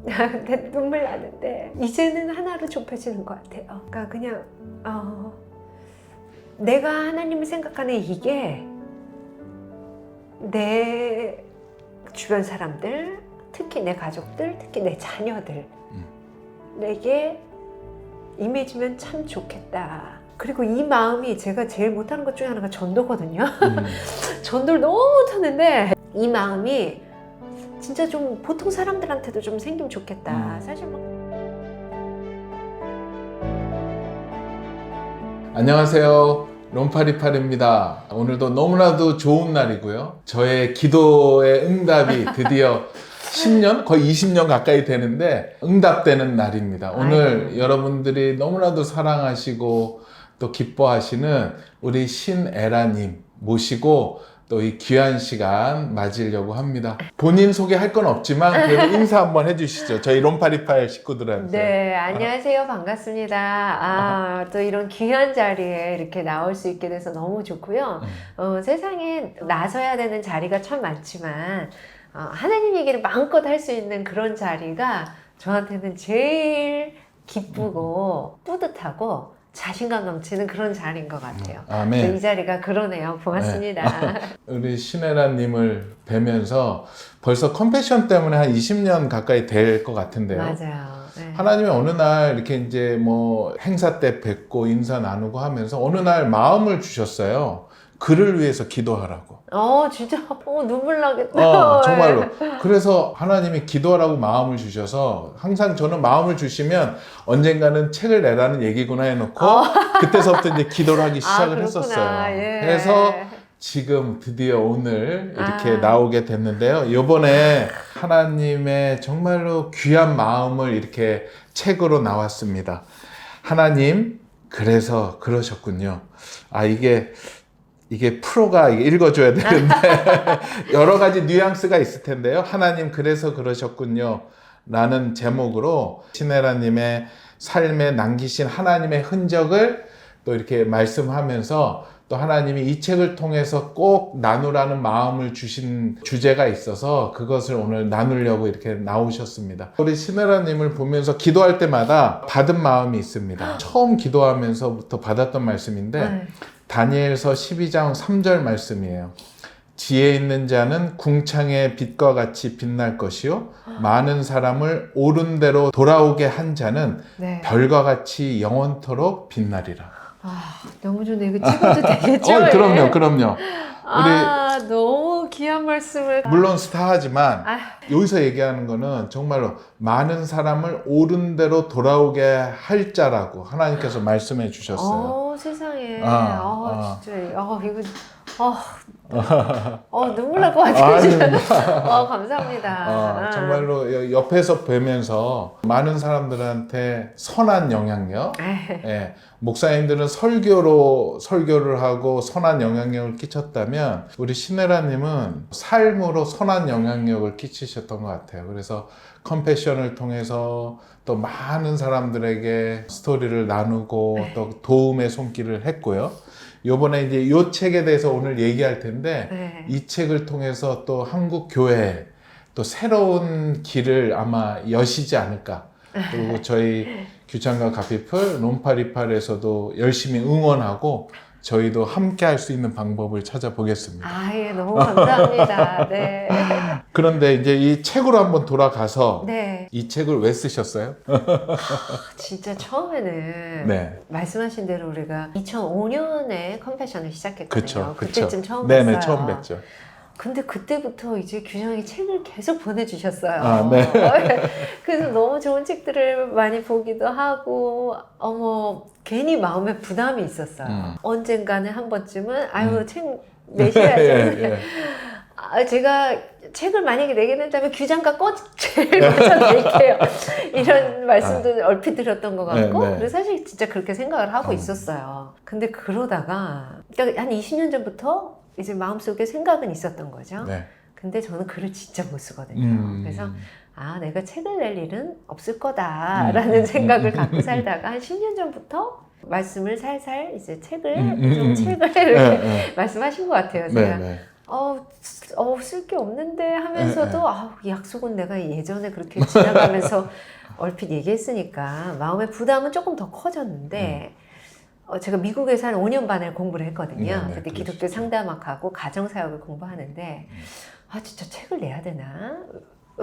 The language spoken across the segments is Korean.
근데 눈물 나는데 이제는 하나로 좁혀지는 것 같아요. 그러니까 그냥 내가 하나님을 생각하는 이게 내 주변 사람들, 특히 내 가족들, 특히 내 자녀들 내게 임해지면 참 좋겠다. 그리고 이 마음이 제가 제일 못하는 것 중에 하나가 전도거든요. 전도를 너무 못하는데 이 마음이 진짜 좀 보통 사람들한테도 좀 생기면 좋겠다. 사실 안녕하세요. 롬파리팔입니다. 오늘도 너무나도 좋은 날이고요. 저의 기도의 응답이 드디어 10년, 거의 20년 가까이 되는데 응답되는 날입니다. 오늘 아이고. 여러분들이 너무나도 사랑하시고 또 기뻐하시는 우리 신애라님 모시고 또 이 귀한 시간 맞으려고 합니다. 본인 소개할 건 없지만 그래도 인사 한번 해주시죠. 저희 롬파리팔 식구들한테. 네, 안녕하세요. 반갑습니다. 또 이런 귀한 자리에 이렇게 나올 수 있게 돼서 너무 좋고요. 세상에 나서야 되는 자리가 참 많지만 하나님 얘기를 마음껏 할 수 있는 그런 자리가 저한테는 제일 기쁘고 뿌듯하고 자신감 넘치는 그런 자리인 것 같아요. 아멘. 이 자리가 그러네요. 고맙습니다. 우리 신혜라님을 뵈면서 벌써 컴패션 때문에 한 20년 가까이 될 것 같은데요. 맞아요. 네. 하나님이 어느 날 이렇게 이제 뭐 행사 때 뵙고 인사 나누고 하면서 어느 날 마음을 주셨어요. 그를 위해서 기도하라고. 진짜 눈물 나겠다. 정말로. 그래서 하나님이 기도하라고 마음을 주셔서 항상 저는 마음을 주시면 언젠가는 책을 내라는 얘기구나 해놓고 그때서부터 이제 기도를 하기 시작을 그렇구나. 했었어요. 예. 그래서 지금 드디어 오늘 이렇게 나오게 됐는데요. 이번에 하나님의 정말로 귀한 마음을 이렇게 책으로 나왔습니다. 하나님, 그래서 그러셨군요. 이게 프로가 읽어줘야 되는데 여러 가지 뉘앙스가 있을 텐데요. 하나님 그래서 그러셨군요 라는 제목으로 신혜라님의 삶에 남기신 하나님의 흔적을 또 이렇게 말씀하면서 또 하나님이 이 책을 통해서 꼭 나누라는 마음을 주신 주제가 있어서 그것을 오늘 나누려고 이렇게 나오셨습니다. 우리 신혜라님을 보면서 기도할 때마다 받은 마음이 있습니다. 처음 기도하면서부터 받았던 말씀인데 다니엘서 12장 3절 말씀이에요. 지혜 있는 자는 궁창의 빛과 같이 빛날 것이요 많은 사람을 옳은 대로 돌아오게 한 자는 별과 같이 영원토록 빛나리라. 너무 좋네. 이거 찍어도 되겠죠? 그럼요. 우리 너무 귀한 말씀을. 물론 스타하지만 여기서 얘기하는 거는 정말로 많은 사람을 옳은 대로 돌아오게 할 자라고 하나님께서 말씀해 주셨어요. 세상에. 진짜. 눈물 날 것 같아요. 감사합니다. 정말로 옆에서 뵈면서 많은 사람들한테 선한 영향력, 목사님들은 설교를 하고 선한 영향력을 끼쳤다면 우리 신혜라님은 삶으로 선한 영향력을 끼치셨던 것 같아요. 그래서 컴패션을 통해서 또 많은 사람들에게 스토리를 나누고 또 도움의 손길을 했고요. 요번에 이제 이 책에 대해서 오늘 얘기할 텐데 이 책을 통해서 또 한국 교회 또 새로운 길을 아마 여시지 않을까. 그리고 저희 규창과 가피풀 롬파리팔에서도 열심히 응원하고 저희도 함께 할 수 있는 방법을 찾아보겠습니다. 너무 감사합니다. 네. 그런데 이제 이 책으로 한번 돌아가서 이 책을 왜 쓰셨어요? 진짜 처음에는 말씀하신 대로 우리가 2005년에 컴패션을 시작했거든요. 그때쯤 처음 뵀어요. 처음 뵀죠. 근데 그때부터 이제 규정이 책을 계속 보내주셨어요. 그래서 너무 좋은 책들을 많이 보기도 하고, 괜히 마음에 부담이 있었어요. 언젠가는 한 번쯤은, 책 내셔야죠. 제가 책을 만약에 내게 된다면 규장과 제일 먼저 낼게요. 이런 말씀도 얼핏 드렸던 것 같고, 그래서 사실 진짜 그렇게 생각을 하고 있었어요. 근데 그러다가, 한 20년 전부터 이제 마음속에 생각은 있었던 거죠. 근데 저는 글을 진짜 못 쓰거든요. 그래서 내가 책을 낼 일은 없을 거다라는 생각을 갖고 살다가 한 10년 전부터 말씀을 살살 이제 책을 이렇게 말씀하신 것 같아요. 제가 쓸 게 없는데 하면서도 약속은 내가 예전에 그렇게 지나가면서 얼핏 얘기했으니까 마음의 부담은 조금 더 커졌는데 제가 미국에서 한 5년 반을 공부를 했거든요. 그때 기독교 상담학하고 가정사역을 공부하는데 진짜 책을 내야 되나?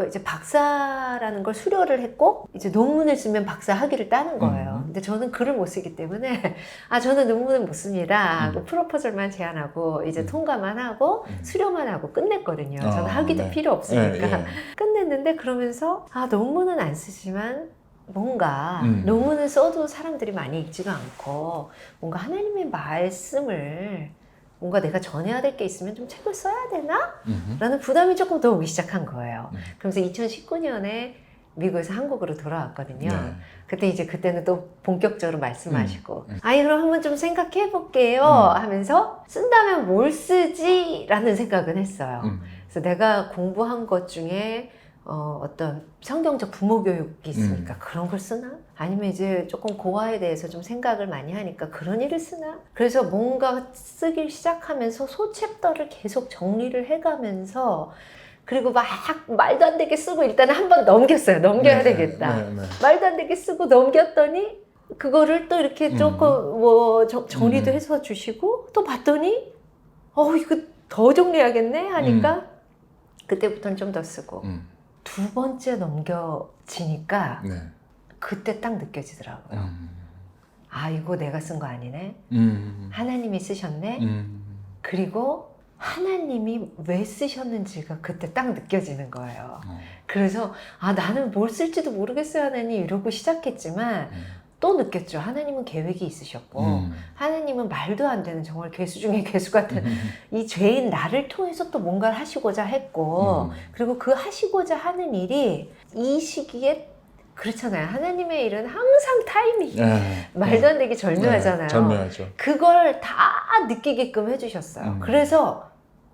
이제 박사라는 걸 수료를 했고 이제 논문을 쓰면 박사 학위를 따는 거예요. 근데 저는 글을 못 쓰기 때문에 저는 논문을 못 씁니다. 프로포절만 제안하고 이제 통과만 하고 수료만 하고 끝냈거든요. 저는 학위도 필요 없으니까 끝냈는데 그러면서 논문은 안 쓰지만 뭔가 논문을 써도 사람들이 많이 읽지가 않고 뭔가 하나님의 말씀을 뭔가 내가 전해야 될 게 있으면 좀 책을 써야 되나? 라는 부담이 조금 더 오기 시작한 거예요. 그러면서 2019년에 미국에서 한국으로 돌아왔거든요. 그때 그때는 또 본격적으로 말씀하시고 그럼 한번 좀 생각해 볼게요 하면서 쓴다면 뭘 쓰지? 라는 생각은 했어요. 그래서 내가 공부한 것 중에 어떤 성경적 부모 교육이 있으니까 그런 걸 쓰나? 아니면 이제 조금 고아에 대해서 좀 생각을 많이 하니까 그런 일을 쓰나? 그래서 뭔가 쓰기 시작하면서 소챕터를 계속 정리를 해가면서 그리고 막 말도 안 되게 쓰고 일단은 한번 넘겼어요. 넘겨야 되겠다. 말도 안 되게 쓰고 넘겼더니 그거를 또 이렇게 조금 정리도 해서 주시고 또 봤더니 이거 더 정리해야겠네 하니까 그때부터는 좀 더 쓰고 두 번째 넘겨지니까 그때 딱 느껴지더라고요. 이거 내가 쓴 거 아니네. 하나님이 쓰셨네. 그리고 하나님이 왜 쓰셨는지가 그때 딱 느껴지는 거예요. 그래서 나는 뭘 쓸지도 모르겠어요 하나님 이러고 시작했지만 또 느꼈죠. 하나님은 계획이 있으셨고 하나님은 말도 안 되는 정말 괴수 중에 괴수 같은 이 죄인 나를 통해서 또 뭔가를 하시고자 했고 그리고 그 하시고자 하는 일이 이 시기에 그렇잖아요. 하나님의 일은 항상 타이밍 말도 안 되게 절묘하잖아요. 절묘하죠. 그걸 다 느끼게끔 해주셨어요. 그래서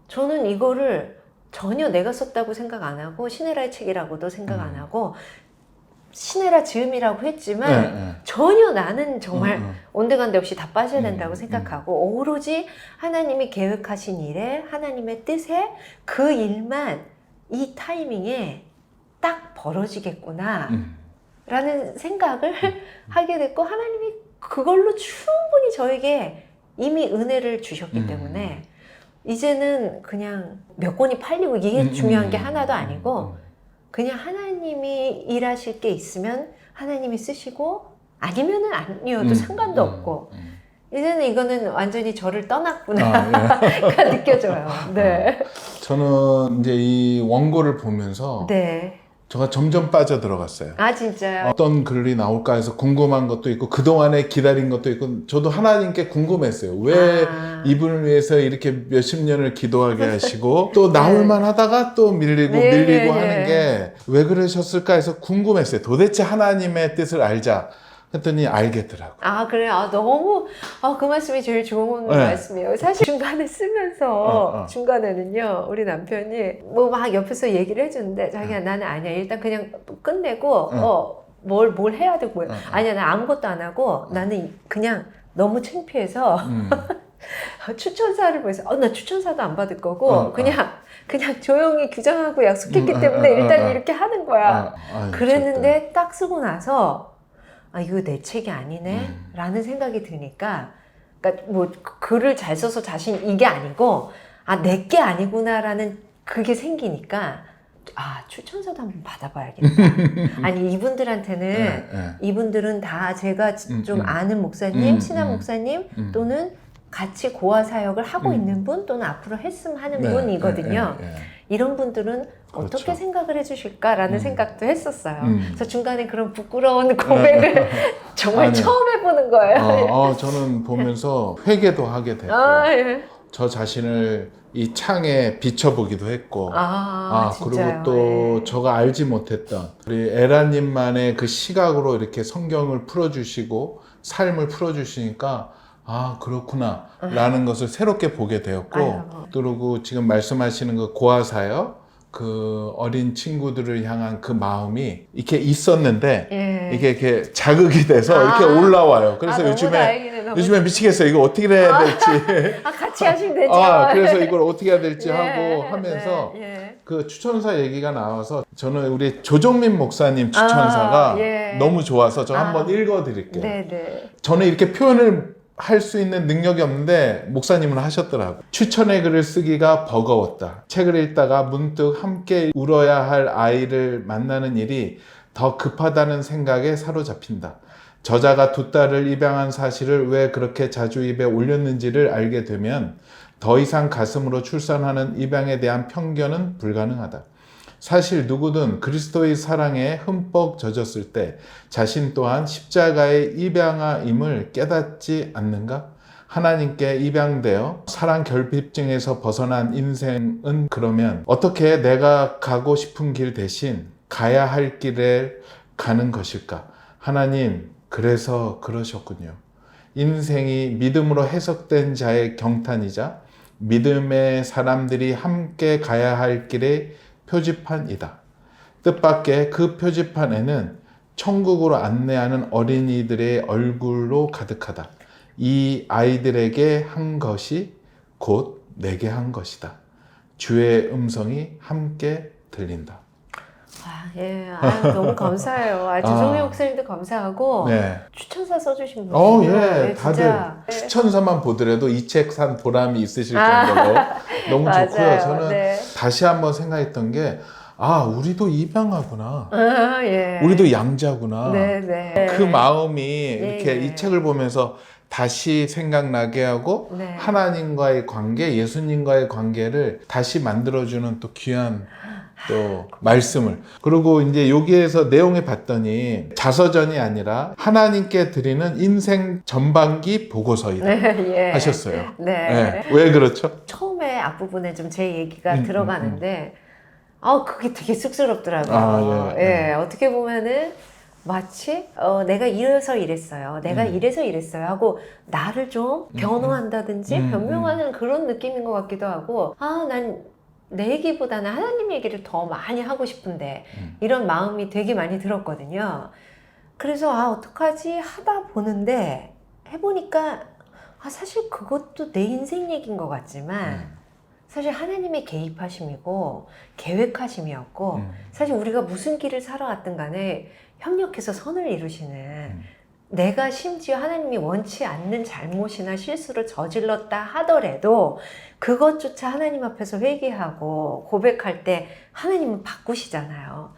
저는 이거를 전혀 내가 썼다고 생각 안 하고 시네라의 책이라고도 생각 안 하고 시네라 즈음이라고 했지만 전혀 나는 정말 온데간데 없이 다 빠져야 된다고 생각하고 오로지 하나님이 계획하신 일에 하나님의 뜻에 그 일만 이 타이밍에 딱 벌어지겠구나 라는 생각을 하게 됐고 하나님이 그걸로 충분히 저에게 이미 은혜를 주셨기 때문에 이제는 그냥 몇 권이 팔리고 이게 중요한 게 하나도 아니고 그냥 하나님이 일하실 게 있으면 하나님이 쓰시고 아니면은 아니어도 상관도 없고 이제는 이거는 완전히 저를 떠났구나가 느껴져요. 네. 저는 이제 이 원고를 보면서 제가 점점 빠져 들어갔어요. 진짜요? 어떤 글이 나올까 해서 궁금한 것도 있고 그동안에 기다린 것도 있고 저도 하나님께 궁금했어요. 왜 이분을 위해서 이렇게 몇십 년을 기도하게 하시고 또 나올만 하다가 또 밀리고 하는 게 왜 그러셨을까 해서 궁금했어요. 도대체 하나님의 뜻을 알자. 했더니 알겠더라고요. 그래요? 너무 그 말씀이 제일 좋은 말씀이에요. 사실 중간에 쓰면서 중간에는요 우리 남편이 뭐 막 옆에서 얘기를 해주는데 자기야 나는 아니야 일단 그냥 끝내고 뭘 해야 되고 아니야 나 아무것도 안 하고 나는 그냥 너무 창피해서 추천사를 보면서 나 추천사도 안 받을 거고 그냥 조용히 규정하고 약속했기 때문에 일단 이렇게 하는 거야. 그랬는데 딱 쓰고 나서 이거 내 책이 아니네 라는 생각이 드니까 그러니까 뭐 글을 잘 써서 자신 이게 아니고 내게 아니구나 라는 그게 생기니까 추천서도 한번 받아봐야겠다. 아니 이분들한테는 이분들은 다 제가 좀 아는 목사님, 친한 목사님 또는 같이 고아 사역을 하고 있는 분 또는 앞으로 했으면 하는 분이거든요. 이런 분들은 어떻게 그렇죠. 생각을 해주실까라는 생각도 했었어요. 그래서 중간에 그런 부끄러운 고백을 정말 처음 해보는 거예요. 저는 보면서 회개도 하게 됐고 저 자신을 이 창에 비춰보기도 했고 그리고 또 제가 알지 못했던 우리 에라님만의 그 시각으로 이렇게 성경을 풀어주시고 삶을 풀어주시니까 그렇구나 라는 것을 새롭게 보게 되었고 그리고 지금 말씀하시는 그 고아사역 그 어린 친구들을 향한 그 마음이 이렇게 있었는데 이게 이렇게 자극이 돼서 이렇게 올라와요. 그래서 요즘에 너무 요즘에 미치겠어요. 이거 어떻게 해야 될지. 같이 하시면 되죠. 그래서 이걸 어떻게 해야 될지 네, 하고 하면서 네. 그 추천사 얘기가 나와서 저는 우리 조정민 목사님 추천사가 예. 너무 좋아서 저 한번 읽어드릴게요. 네네. 저는 이렇게 표현을 할 수 있는 능력이 없는데 목사님은 하셨더라고요. 추천의 글을 쓰기가 버거웠다. 책을 읽다가 문득 함께 울어야 할 아이를 만나는 일이 더 급하다는 생각에 사로잡힌다. 저자가 두 딸을 입양한 사실을 왜 그렇게 자주 입에 올렸는지를 알게 되면 더 이상 가슴으로 출산하는 입양에 대한 편견은 불가능하다. 사실 누구든 그리스도의 사랑에 흠뻑 젖었을 때 자신 또한 십자가의 입양아임을 깨닫지 않는가? 하나님께 입양되어 사랑 결핍증에서 벗어난 인생은 그러면 어떻게 내가 가고 싶은 길 대신 가야 할 길에 가는 것일까? 하나님, 그래서 그러셨군요. 인생이 믿음으로 해석된 자의 경탄이자 믿음의 사람들이 함께 가야 할 길의 표지판이다. 뜻밖의 그 표지판에는 천국으로 안내하는 어린이들의 얼굴로 가득하다. 이 아이들에게 한 것이 곧 내게 한 것이다. 주의 음성이 함께 들린다. 예. 너무 감사해요. 조정민 목사님도 감사하고 네. 추천사 써주신 분들. 예, 다들 추천사만 보더라도 이 책 산 보람이 있으실 정도로 너무 맞아요. 좋고요. 저는 네. 다시 한번 생각했던 게 우리도 입양하구나. 예. 우리도 양자구나. 네네. 그 마음이 이렇게 예. 이 책을 보면서 다시 생각나게 하고 네. 하나님과의 관계, 예수님과의 관계를 다시 만들어주는 또 귀한 또 말씀을. 그리고 이제 여기에서 내용을 봤더니 자서전이 아니라 하나님께 드리는 인생 전반기 보고서이다 예. 하셨어요. 네. 왜 그렇죠? 처음에 앞부분에 좀 제 얘기가 들어가는데 그게 되게 쑥스럽더라고요. 예. 어떻게 보면은 마치 내가 이래서 이랬어요. 내가 이래서 이랬어요 하고 나를 좀 변호한다든지 변명하는 그런 느낌인 것 같기도 하고 난 내 얘기보다는 하나님 얘기를 더 많이 하고 싶은데 이런 마음이 되게 많이 들었거든요. 그래서 어떡하지 하다 보는데 해보니까 사실 그것도 내 인생 얘기인 것 같지만 사실 하나님의 개입하심이고 계획하심이었고 사실 우리가 무슨 길을 살아왔든 간에 협력해서 선을 이루시는 내가 심지어 하나님이 원치 않는 잘못이나 실수를 저질렀다 하더라도 그것조차 하나님 앞에서 회개하고 고백할 때 하나님은 바꾸시잖아요.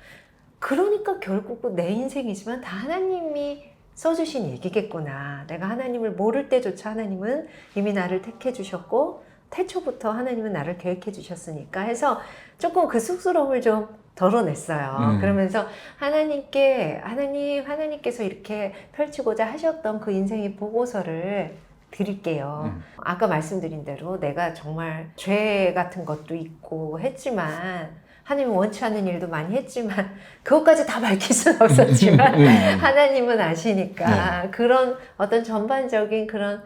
그러니까 결국은 내 인생이지만 다 하나님이 써주신 얘기겠구나. 내가 하나님을 모를 때조차 하나님은 이미 나를 택해 주셨고 태초부터 하나님은 나를 계획해 주셨으니까 해서 조금 그 쑥스러움을 좀 덜어냈어요. 그러면서 하나님께서 이렇게 펼치고자 하셨던 그 인생의 보고서를 드릴게요. 아까 말씀드린 대로 내가 정말 죄 같은 것도 있고 했지만 하나님은 원치 않는 일도 많이 했지만 그것까지 다 밝힐 수는 없었지만 하나님은 아시니까 그런 어떤 전반적인 그런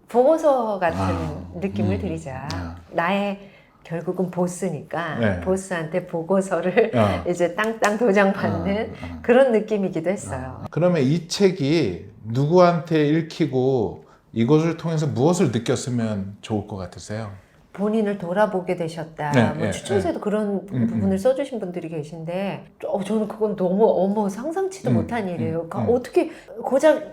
보고서 같은 느낌을 드리자. 나의 결국은 보스니까 보스한테 보고서를 이제 땅땅 도장 받는 그런 느낌이기도 했어요. 그러면 이 책이 누구한테 읽히고 이것을 통해서 무엇을 느꼈으면 좋을 것 같으세요? 본인을 돌아보게 되셨다. 추천서에도 그런 부분을 써주신 분들이 계신데 저는 그건 너무 상상치도 못한 일이에요. 그러니까 어떻게 고작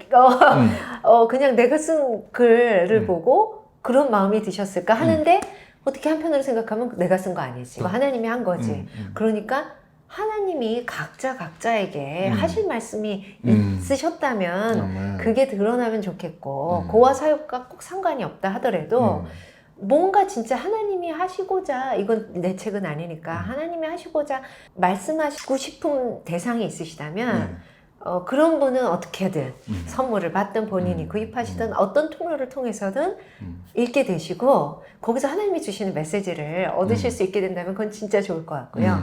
그냥 내가 쓴 글을 보고 그런 마음이 드셨을까 하는데 어떻게 한편으로 생각하면 내가 쓴 거 아니지. 하나님이 한 거지. 그러니까 하나님이 각자에게 하실 말씀이 있으셨다면 그게 드러나면 좋겠고 고와 사역과 꼭 상관이 없다 하더라도 뭔가 진짜 하나님이 하시고자, 이건 내 책은 아니니까 하나님이 하시고자 말씀하시고 싶은 대상이 있으시다면 그런 분은 어떻게든 선물을 받든 본인이 구입하시든 어떤 통로를 통해서든 읽게 되시고 거기서 하나님이 주시는 메시지를 얻으실 수 있게 된다면 그건 진짜 좋을 것 같고요.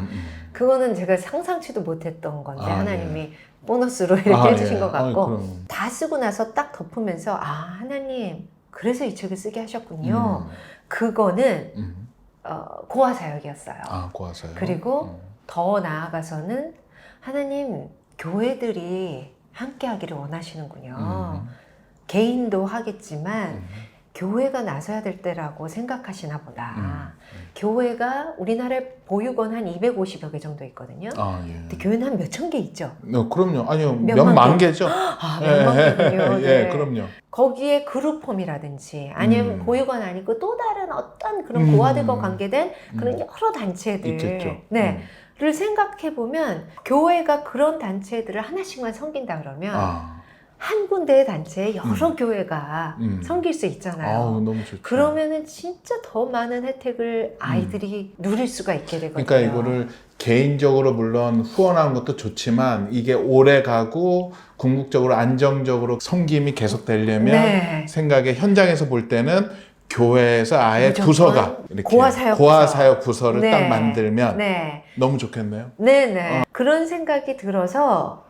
그거는 제가 상상치도 못했던 건데 하나님이 보너스로 이렇게 해주신 것 같고 다 쓰고 나서 딱 덮으면서 하나님 그래서 이 책을 쓰게 하셨군요. 그거는 고아 사역이었어요. 고아 사역. 그리고 더 나아가서는 하나님 교회들이 함께 하기를 원하시는군요. 개인도 하겠지만 교회가 나서야 될 때라고 생각하시나 보다. 교회가 우리나라에 보육원 한 250여 개 정도 있거든요. 예. 근데 교회는 한 몇천 개 있죠. 그럼요. 아니요, 몇만 몇만 개죠. 몇만 개군요. 네. 그럼요. 거기에 그룹홈이라든지 아니면 보육원 아니고 또 다른 어떤 그런 고아들과 관계된 그런 여러 단체들. 있겠죠. 네. 를 생각해 보면 교회가 그런 단체들을 하나씩만 섬긴다 그러면 한 군데의 단체에 여러 교회가 섬길 수 있잖아요. 너무 좋죠. 그러면은 진짜 더 많은 혜택을 아이들이 누릴 수가 있게 되거든요. 그러니까 이거를 개인적으로 물론 후원하는 것도 좋지만 이게 오래 가고 궁극적으로 안정적으로 섬김이 계속되려면 네. 생각에 현장에서 볼 때는 교회에서 아예 무조건 부서가 이렇게 고아사역 부서를 네. 딱 만들면 네. 너무 좋겠네요. 네네. 그런 생각이 들어서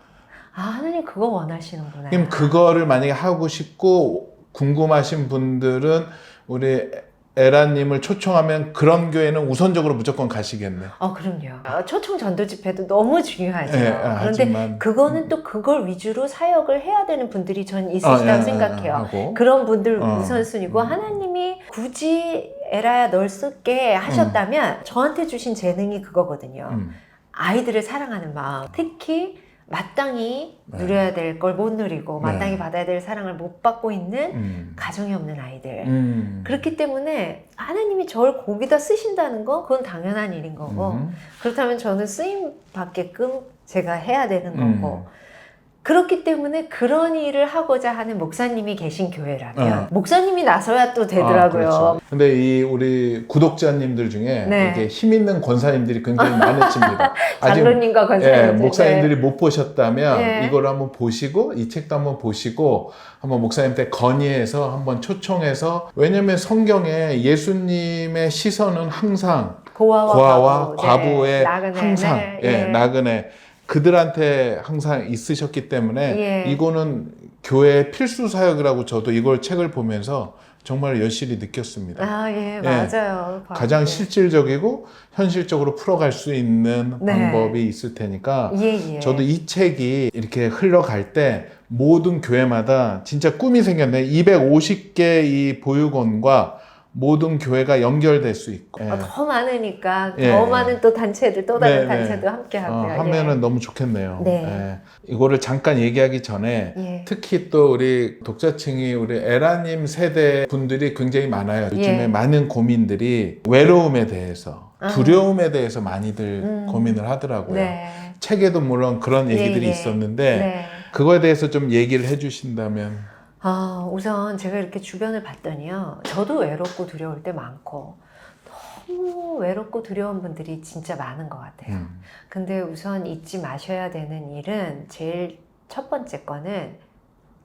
하나님 그거 원하시는구나. 그럼 그거를 만약에 하고 싶고 궁금하신 분들은 우리 에라님을 초청하면 그런 교회는 우선적으로 무조건 가시겠네. 그럼요. 초청 전도 집회도 너무 중요하죠. 네, 그런데 하지만, 그거는 또 그걸 위주로 사역을 해야 되는 분들이 전 있으시다고 생각해요. 하고. 그런 분들 우선순위고 하나님이 굳이 에라야 널 쓸게 하셨다면 저한테 주신 재능이 그거거든요. 아이들을 사랑하는 마음. 특히 마땅히 누려야 될 걸 못 누리고 마땅히 받아야 될 사랑을 못 받고 있는 가정이 없는 아이들. 그렇기 때문에 하나님이 저를 거기다 쓰신다는 거 그건 당연한 일인 거고 그렇다면 저는 쓰임 받게끔 제가 해야 되는 거고 그렇기 때문에 그런 일을 하고자 하는 목사님이 계신 교회라면 목사님이 나서야 또 되더라고요. 그렇죠. 근데 이 우리 구독자님들 중에 이게 힘 있는 권사님들이 굉장히 많으십니다. 장로님과 권사님들. 목사님들이 못 보셨다면 이걸 한번 보시고 이 책도 한번 보시고 한번 목사님한테 건의해서 한번 초청해서 왜냐면 성경에 예수님의 시선은 항상 고아와 과부의 항상 나그네 그들한테 항상 있으셨기 때문에 이거는 교회의 필수 사역이라고 저도 이걸 책을 보면서 정말 여실히 느꼈습니다. 맞아요. 가장 실질적이고 현실적으로 풀어갈 수 있는 방법이 있을 테니까 저도 이 책이 이렇게 흘러갈 때 모든 교회마다 진짜 꿈이 생겼네. 250개 이 보육원과 모든 교회가 연결될 수 있고 더 많으니까 더 많은 또 단체들 또 다른 단체도 함께 하고요. 하면은 너무 좋겠네요. 이거를 잠깐 얘기하기 전에 특히 또 우리 독자층이 우리 에라님 세대 분들이 굉장히 많아요. 요즘에 많은 고민들이 외로움에 대해서 두려움에 대해서 많이들 고민을 하더라고요. 책에도 물론 그런 얘기들이 있었는데 그거에 대해서 좀 얘기를 해주신다면. 우선 제가 이렇게 주변을 봤더니요. 저도 외롭고 두려울 때 많고 너무 외롭고 두려운 분들이 진짜 많은 것 같아요. 근데 우선 잊지 마셔야 되는 일은 제일 첫 번째 거는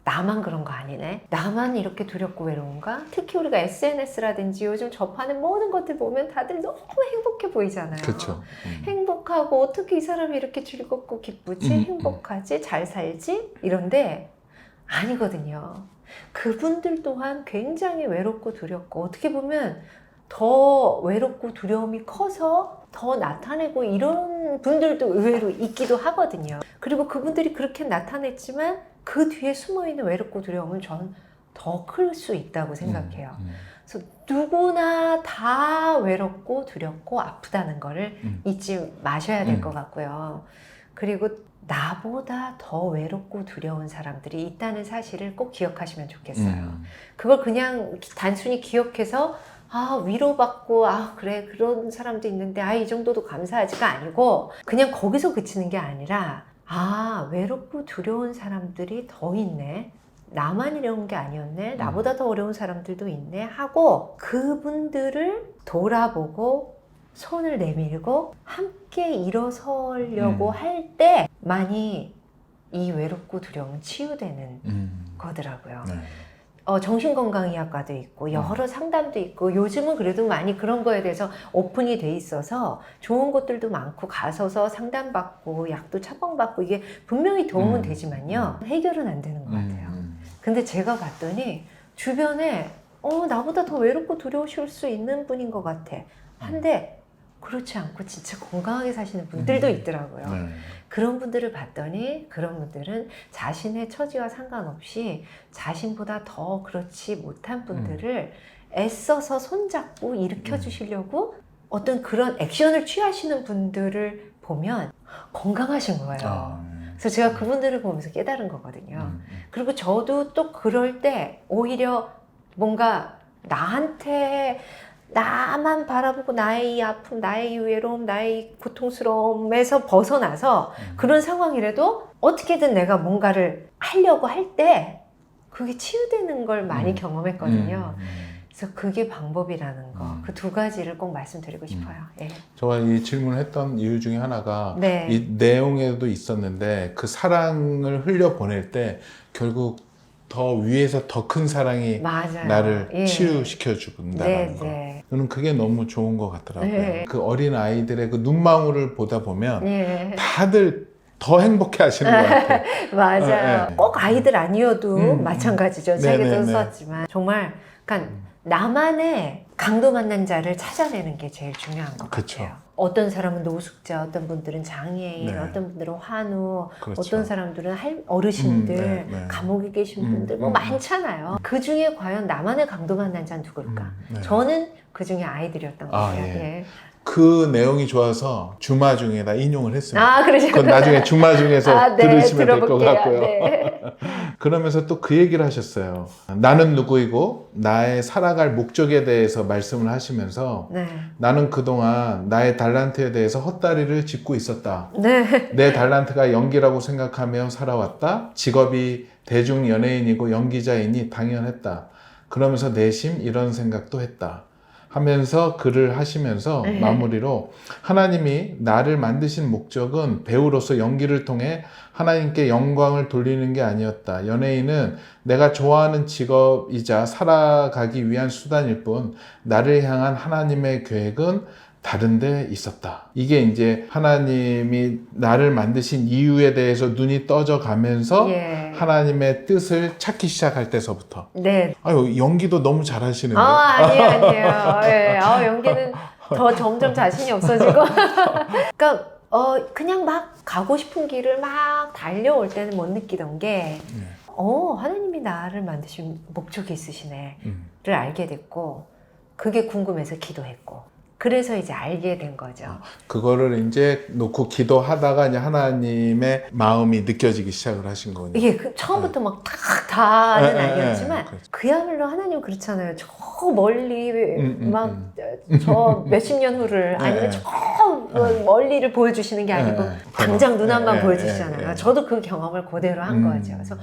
나만 그런 거 아니네? 나만 이렇게 두렵고 외로운가? 특히 우리가 SNS라든지 요즘 접하는 모든 것들 보면 다들 너무 행복해 보이잖아요. 그렇죠. 행복하고 어떻게 이 사람이 이렇게 즐겁고 기쁘지? 행복하지? 잘 살지? 이런데 아니거든요. 그분들 또한 굉장히 외롭고 두렵고 어떻게 보면 더 외롭고 두려움이 커서 더 나타내고 이런 분들도 의외로 있기도 하거든요. 그리고 그분들이 그렇게 나타냈지만 그 뒤에 숨어있는 외롭고 두려움은 전 더 클 수 있다고 생각해요. 그래서 누구나 다 외롭고 두렵고 아프다는 거를 잊지 마셔야 될 것 같고요. 그리고 나보다 더 외롭고 두려운 사람들이 있다는 사실을 꼭 기억하시면 좋겠어요. 그걸 그냥 단순히 기억해서 위로받고 그래 그런 사람도 있는데 이 정도도 감사하지가 아니고 그냥 거기서 그치는 게 아니라 외롭고 두려운 사람들이 더 있네. 나만 이런 게 아니었네. 나보다 더 어려운 사람들도 있네 하고 그분들을 돌아보고 손을 내밀고 함께 일어서려고 할 때 많이 이 외롭고 두려움은 치유되는 거더라고요. 정신건강의학과도 있고 여러 상담도 있고 요즘은 그래도 많이 그런 거에 대해서 오픈이 돼 있어서 좋은 곳들도 많고 가서서 상담받고 약도 처방받고 이게 분명히 도움은 되지만요. 해결은 안 되는 것 같아요. 근데 제가 봤더니 주변에 나보다 더 외롭고 두려우실 수 있는 분인 것 같아. 한데 그렇지 않고 진짜 건강하게 사시는 분들도 있더라고요. 네. 그런 분들을 봤더니 그런 분들은 자신의 처지와 상관없이 자신보다 더 그렇지 못한 분들을 애써서 손잡고 일으켜 주시려고 어떤 그런 액션을 취하시는 분들을 보면 건강하신 거예요. 그래서 제가 그분들을 보면서 깨달은 거거든요. 그리고 저도 또 그럴 때 오히려 뭔가 나한테 나만 바라보고 나의 이 아픔, 나의 이 외로움, 나의 이 고통스러움에서 벗어나서 그런 상황이라도 어떻게든 내가 뭔가를 하려고 할 때 그게 치유되는 걸 많이 경험했거든요. 그래서 그게 방법이라는 거, 그 두 가지를 꼭 말씀드리고 싶어요. 예. 저가 이 질문을 했던 이유 중에 하나가 네. 이 내용에도 있었는데 그 사랑을 흘려보낼 때 결국 더 위에서 더 큰 사랑이 맞아요. 나를 예. 치유시켜 준다는 거. 네. 저는 그게 너무 좋은 것 같더라고요. 네. 그 어린 아이들의 그 눈망울을 보다 보면 예. 다들 더 행복해 하시는 것 같아요. 맞아요. 네. 꼭 아이들 아니어도 마찬가지죠. 네, 책에도 네, 네. 썼지만 정말 그러니까 나만의 강도 만난 자를 찾아내는 게 제일 중요한 것 그쵸. 같아요. 어떤 사람은 노숙자, 어떤 분들은 장애인, 네. 어떤 분들은 환우, 그렇죠. 어떤 사람들은 어르신들, 네, 네. 감옥에 계신 분들 뭐 많잖아요. 그 중에 과연 나만의 강도 만난 자는 누굴까? 네. 저는 그 중에 아이들이었던 아, 거예요. 예. 예. 그 내용이 좋아서 주마 중에다 인용을 했습니다. 아, 그건 그러시구나. 나중에 주마 중에서 네, 들으시면 될 것 들어볼게요. 같고요. 네. 그러면서 또 그 얘기를 하셨어요. 나는 누구이고 나의 살아갈 목적에 대해서 말씀을 하시면서 네. 나는 그동안 나의 달란트에 대해서 헛다리를 짚고 있었다. 네. 내 달란트가 연기라고 생각하며 살아왔다. 직업이 대중 연예인이고 연기자이니 당연했다. 그러면서 내심 이런 생각도 했다. 하면서 글을 하시면서 네. 마무리로 하나님이 나를 만드신 목적은 배우로서 연기를 통해 하나님께 영광을 돌리는 게 아니었다. 연예인은 내가 좋아하는 직업이자 살아가기 위한 수단일 뿐 나를 향한 하나님의 계획은 다른 데 있었다. 이게 이제 하나님이 나를 만드신 이유에 대해서 눈이 떠져 가면서 예. 하나님의 뜻을 찾기 시작할 때서부터. 네. 아유, 연기도 너무 잘하시는데. 아니에요. 예. 연기는 더 점점 자신이 없어지고. 그러니까, 그냥 막 가고 싶은 길을 막 달려올 때는 못 느끼던 게, 하나님이 나를 만드신 목적이 있으시네를 알게 됐고, 그게 궁금해서 기도했고, 그래서 이제 알게 된 거죠. 그거를 이제 놓고 기도하다가 이제 하나님의 마음이 느껴지기 시작을 하신 거군요. 이게 처음부터 막 다는 네, 아니었지만 그렇죠. 그야말로 하나님 그렇잖아요. 저 멀리 막 저 몇십 년 후를 아니면 저 멀리를 보여주시는 게 아니고 당장 눈앞만 보여주시잖아요. 저도 그 경험을 그대로 한 거죠. 그래서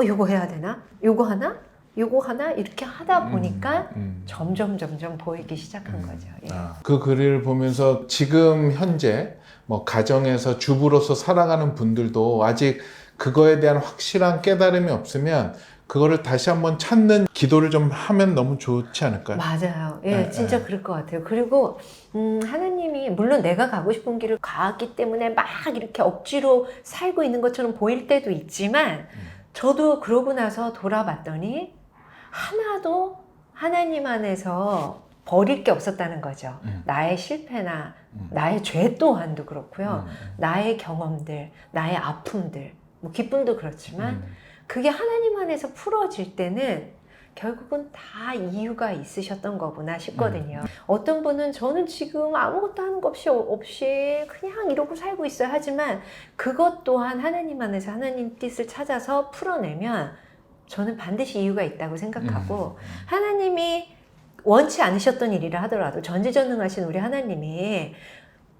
요거 해야 되나? 요거 하나? 요거 하나? 이렇게 하다 보니까 점점 보이기 시작한 거죠. 예. 그 글을 보면서 지금 현재 뭐 가정에서 주부로서 살아가는 분들도 아직 그거에 대한 확실한 깨달음이 없으면 그거를 다시 한번 찾는 기도를 좀 하면 너무 좋지 않을까요? 맞아요. 예, 진짜 그럴 것 같아요. 그리고 하나님이 물론 내가 가고 싶은 길을 가기 때문에 막 이렇게 억지로 살고 있는 것처럼 보일 때도 있지만 저도 그러고 나서 돌아봤더니 하나도 하나님 안에서 버릴 게 없었다는 거죠. 나의 실패나 나의 죄 또한도 그렇고요. 나의 경험들, 나의 아픔들, 뭐 기쁨도 그렇지만 그게 하나님 안에서 풀어질 때는 결국은 다 이유가 있으셨던 거구나 싶거든요. 어떤 분은 저는 지금 아무것도 하는 것 없이 그냥 이러고 살고 있어요. 하지만 그것 또한 하나님 안에서 하나님 뜻을 찾아서 풀어내면 저는 반드시 이유가 있다고 생각하고 하나님이 원치 않으셨던 일이라 하더라도 전지전능하신 우리 하나님이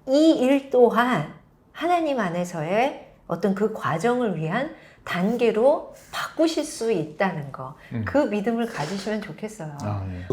이 일 또한 하나님 안에서의 어떤 그 과정을 위한 단계로 바꾸실 수 있다는 거, 그 믿음을 가지시면 좋겠어요.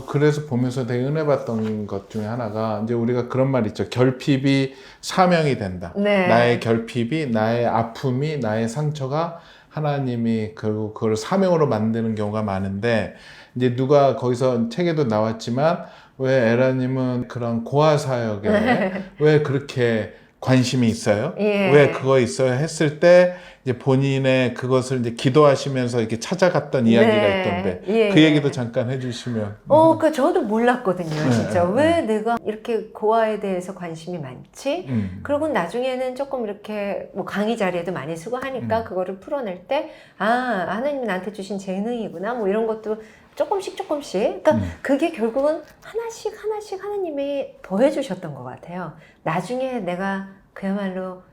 그래서 보면서 되게 은혜 받던 것 중에 하나가 이제 우리가 그런 말 있죠. 결핍이 사명이 된다. 네. 나의 결핍이, 나의 아픔이, 나의 상처가 하나님이 결국 그걸 사명으로 만드는 경우가 많은데 이제 누가 거기서 책에도 나왔지만 왜 에라님은 그런 고아 사역에 왜 그렇게 관심이 있어요. 예. 왜 그거 있어요? 했을 때 이제 본인의 그것을 이제 기도하시면서 이렇게 찾아갔던 이야기가 네. 있던데 예. 그 얘기도 잠깐 해주시면. 그 저도 몰랐거든요, 진짜. 네, 왜 내가 이렇게 고아에 대해서 관심이 많지? 그리고 나중에는 조금 이렇게 뭐 강의 자리에도 많이 쓰고 하니까 그거를 풀어낼 때, 하나님이 나한테 주신 재능이구나, 뭐 이런 것도 조금씩. 그러니까 그게 결국은 하나씩 하나님이 더해주셨던 것 같아요. 나중에 내가 그야말로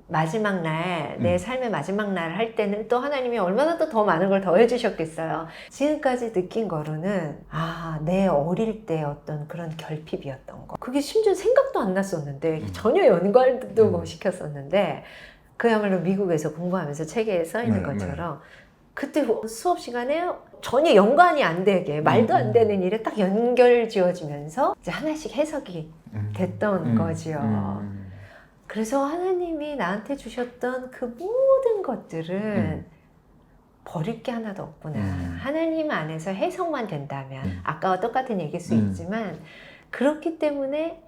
마지막 날, 내 삶의 마지막 날 할 때는 또 하나님이 얼마나 더 많은 걸 더해 주셨겠어요. 지금까지 느낀 거로는 내 어릴 때 어떤 그런 결핍이었던 거. 그게 심지어 생각도 안 났었는데 전혀 연관도 못 시켰었는데 그야말로 미국에서 공부하면서 책에 써 있는 것처럼 그때 수업 시간에 전혀 연관이 안 되게 말도 안 되는 일에 딱 연결 지어지면서 이제 하나씩 해석이 됐던 거지요. 그래서 하나님이 나한테 주셨던 그 모든 것들은 버릴 게 하나도 없구나. 하나님 안에서 해석만 된다면 아까와 똑같은 얘기일 수 있지만 그렇기 때문에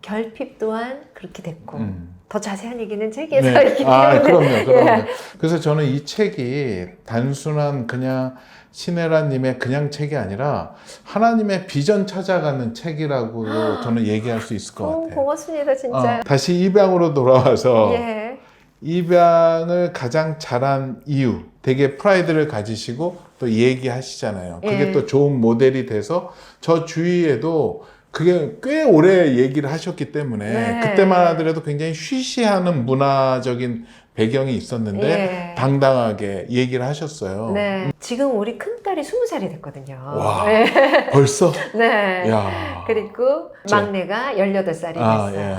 결핍 또한 그렇게 됐고 더 자세한 얘기는 책에서 있기 때문에 그럼요. 예. 그래서 저는 이 책이 단순한 그냥 신혜라님의 그냥 책이 아니라 하나님의 비전 찾아가는 책이라고 저는 얘기할 수 있을 것 같아요. 고맙습니다, 진짜. 다시 입양으로 돌아와서 예. 입양을 가장 잘한 이유, 되게 프라이드를 가지시고 또 얘기하시잖아요. 그게 예. 또 좋은 모델이 돼서 저 주위에도 그게 꽤 오래 얘기를 하셨기 때문에 그때만 하더라도 굉장히 쉬쉬하는 문화적인 배경이 있었는데 당당하게 얘기를 하셨어요. 네. 지금 우리 큰딸이 20살이 됐거든요. 와, 벌써? 네. 야. 그리고 막내가 18살이 됐어요. 예.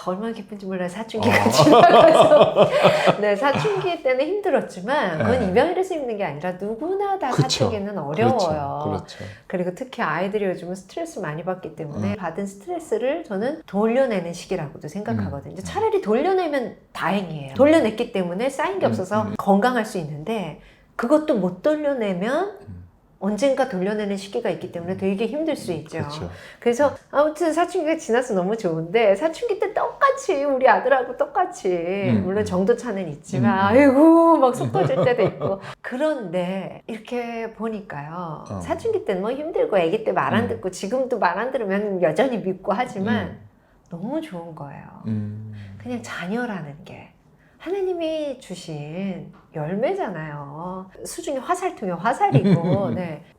얼마나 기쁜지 몰라요. 사춘기가 지나가서. 네, 사춘기 때는 힘들었지만 그건 입양이라서 힘든 게 아니라 누구나 다 사춘기는 어려워요. 그렇죠. 그리고 특히 아이들이 요즘은 스트레스 많이 받기 때문에 받은 스트레스를 저는 돌려내는 시기라고도 생각하거든요. 차라리 돌려내면 다행이에요. 돌려냈기 때문에 쌓인 게 없어서 건강할 수 있는데 그것도 못 돌려내면 언젠가 돌려내는 시기가 있기 때문에 되게 힘들 수 있죠. 그렇죠. 그래서 아무튼 사춘기가 지나서 너무 좋은데 사춘기 때 똑같이 우리 아들하고 똑같이 물론 정도 차는 있지만 아이고 막 속 터질 때도 있고 그런데 이렇게 보니까요. 사춘기 때는 뭐 힘들고 아기 때 말 안 듣고 지금도 말 안 들으면 여전히 믿고 하지만 너무 좋은 거예요. 그냥 자녀라는 게 하나님이 주신 열매잖아요. 수중에 화살통에 화살이고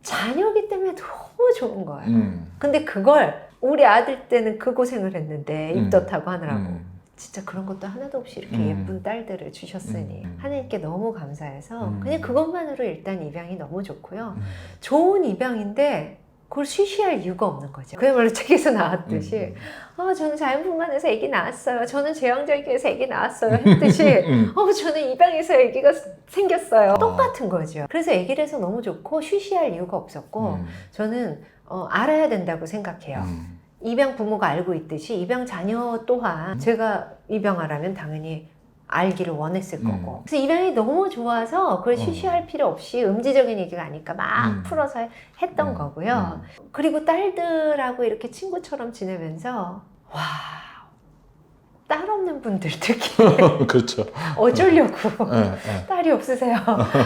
자녀기 때문에 너무 좋은 거예요. 근데 그걸 우리 아들 때는 그 고생을 했는데 입덧하고 하느라고 진짜 그런 것도 하나도 없이 이렇게 예쁜 딸들을 주셨으니 하나님께 너무 감사해서 그냥 그것만으로 일단 입양이 너무 좋고요. 좋은 입양인데 그걸 쉬쉬할 이유가 없는 거죠. 그야말로 책에서 나왔듯이 저는 자연분만해서 아기 낳았어요. 저는 제왕절개에서 아기 낳았어요. 했듯이 저는 입양해서 아기가 생겼어요. 똑같은 거죠. 그래서 아기를 해서 너무 좋고 쉬쉬할 이유가 없었고 저는 알아야 된다고 생각해요. 입양 부모가 알고 있듯이 입양 자녀 또한 제가 입양하라면 당연히 알기를 원했을 거고 그래서 입양이 너무 좋아서 그걸 쉬쉬할 필요 없이 음지적인 얘기가 아니까 막 풀어서 했던 거고요. 그리고 딸들하고 이렇게 친구처럼 지내면서 딸 없는 분들 특히 그렇죠. 어쩌려고 딸이 없으세요.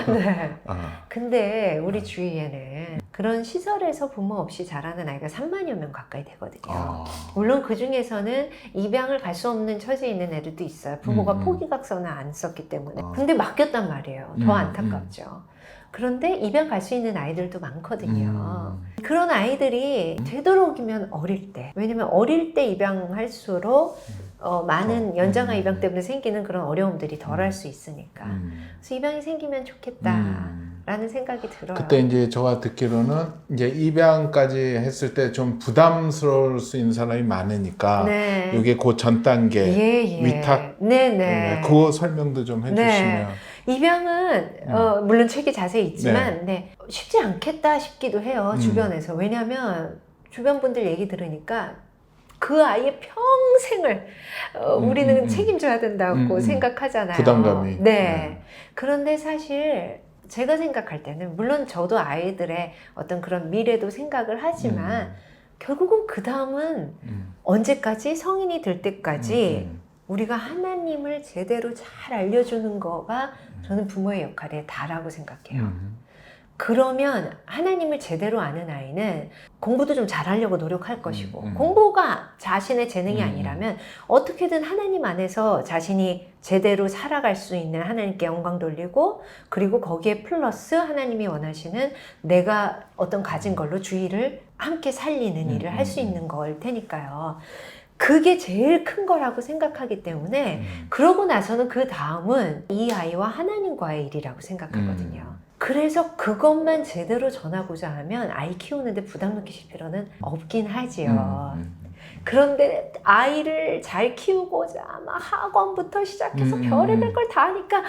네. 아. 근데 우리 주위에는 그런 시설에서 부모 없이 자라는 아이가 3만여 명 가까이 되거든요. 물론 그 중에서는 입양을 갈 수 없는 처지에 있는 애들도 있어요. 부모가 포기각서는 안 썼기 때문에. 근데 맡겼단 말이에요. 더 안타깝죠. 그런데 입양 갈 수 있는 아이들도 많거든요. 그런 아이들이 되도록이면 어릴 때, 왜냐면 어릴 때 입양할수록 많은 연장아 입양 때문에 생기는 그런 어려움들이 덜할 수 있으니까. 그래서 입양이 생기면 좋겠다라는 생각이 들어요. 그때 이제 제가 듣기로는 이제 입양까지 했을 때 좀 부담스러울 수 있는 사람이 많으니까 이게 그 전 단계 위탁 그거 설명도 좀 해주시면. 입양은 물론 책이 자세히 있지만 쉽지 않겠다 싶기도 해요. 주변에서. 왜냐하면 주변 분들 얘기 들으니까 그 아이의 평생을 우리는 책임져야 된다고 생각하잖아요. 부담감이. 그런데 사실 제가 생각할 때는 물론 저도 아이들의 어떤 그런 미래도 생각을 하지만 결국은 그 다음은 언제까지 성인이 될 때까지 우리가 하나님을 제대로 잘 알려주는 거가 저는 부모의 역할에 다라고 생각해요. 그러면 하나님을 제대로 아는 아이는 공부도 좀 잘하려고 노력할 것이고 공부가 자신의 재능이 아니라면 어떻게든 하나님 안에서 자신이 제대로 살아갈 수 있는 하나님께 영광 돌리고 그리고 거기에 플러스 하나님이 원하시는 내가 어떤 가진 걸로 주의를 함께 살리는 일을 할 수 있는 걸 테니까요. 그게 제일 큰 거라고 생각하기 때문에 그러고 나서는 그 다음은 이 아이와 하나님과의 일이라고 생각하거든요. 그래서 그것만 제대로 전하고자 하면 아이 키우는데 부담 느끼실 필요는 없긴 하지요. 그런데 아이를 잘 키우고자 막 학원부터 시작해서 별의별 걸 다 하니까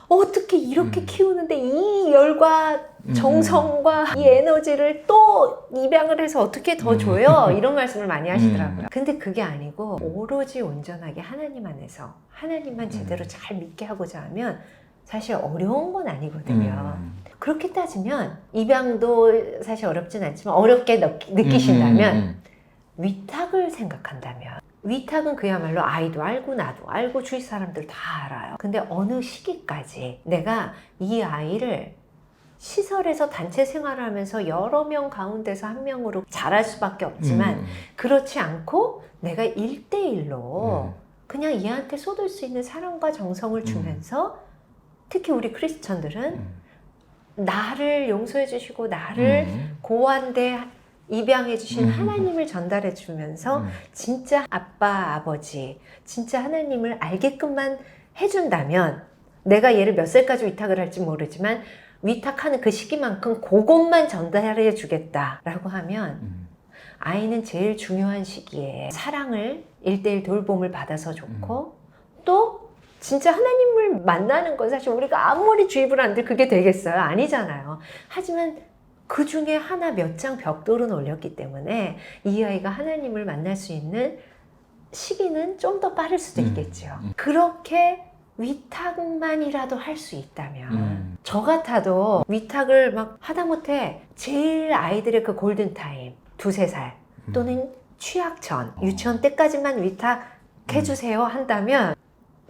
어떻게 이렇게 키우는데 이 열과 정성과 이 에너지를 또 입양을 해서 어떻게 더 줘요? 이런 말씀을 많이 하시더라고요. 근데 그게 아니고 오로지 온전하게 하나님 안에서 하나님만 제대로 잘 믿게 하고자 하면 사실 어려운 건 아니거든요. 그렇게 따지면 입양도 사실 어렵진 않지만 어렵게 느끼신다면 위탁을 생각한다면 위탁은 그야말로 아이도 알고 나도 알고 주위 사람들 다 알아요. 근데 어느 시기까지 내가 이 아이를 시설에서 단체 생활을 하면서 여러 명 가운데서 한 명으로 자랄 수밖에 없지만 그렇지 않고 내가 1대1로 그냥 얘한테 쏟을 수 있는 사랑과 정성을 주면서 특히 우리 크리스천들은 나를 용서해 주시고 나를 고한데 입양해 주신 하나님을 전달해 주면서 진짜 아빠, 아버지, 진짜 하나님을 알게끔만 해준다면 내가 얘를 몇 살까지 위탁을 할지 모르지만 위탁하는 그 시기만큼 그것만 전달해 주겠다라고 하면 아이는 제일 중요한 시기에 사랑을 1대1 돌봄을 받아서 좋고 또 진짜 하나님을 만나는 건 사실 우리가 아무리 주입을 한들 그게 되겠어요? 아니잖아요. 하지만 그 중에 하나 몇 장 벽돌은 올렸기 때문에 이 아이가 하나님을 만날 수 있는 시기는 좀 더 빠를 수도 있겠죠. 그렇게 위탁만이라도 할 수 있다면 저 같아도 위탁을 막 하다못해 제일 아이들의 그 골든타임 2-3살 또는 취학 전 유치원 때까지만 위탁해주세요 한다면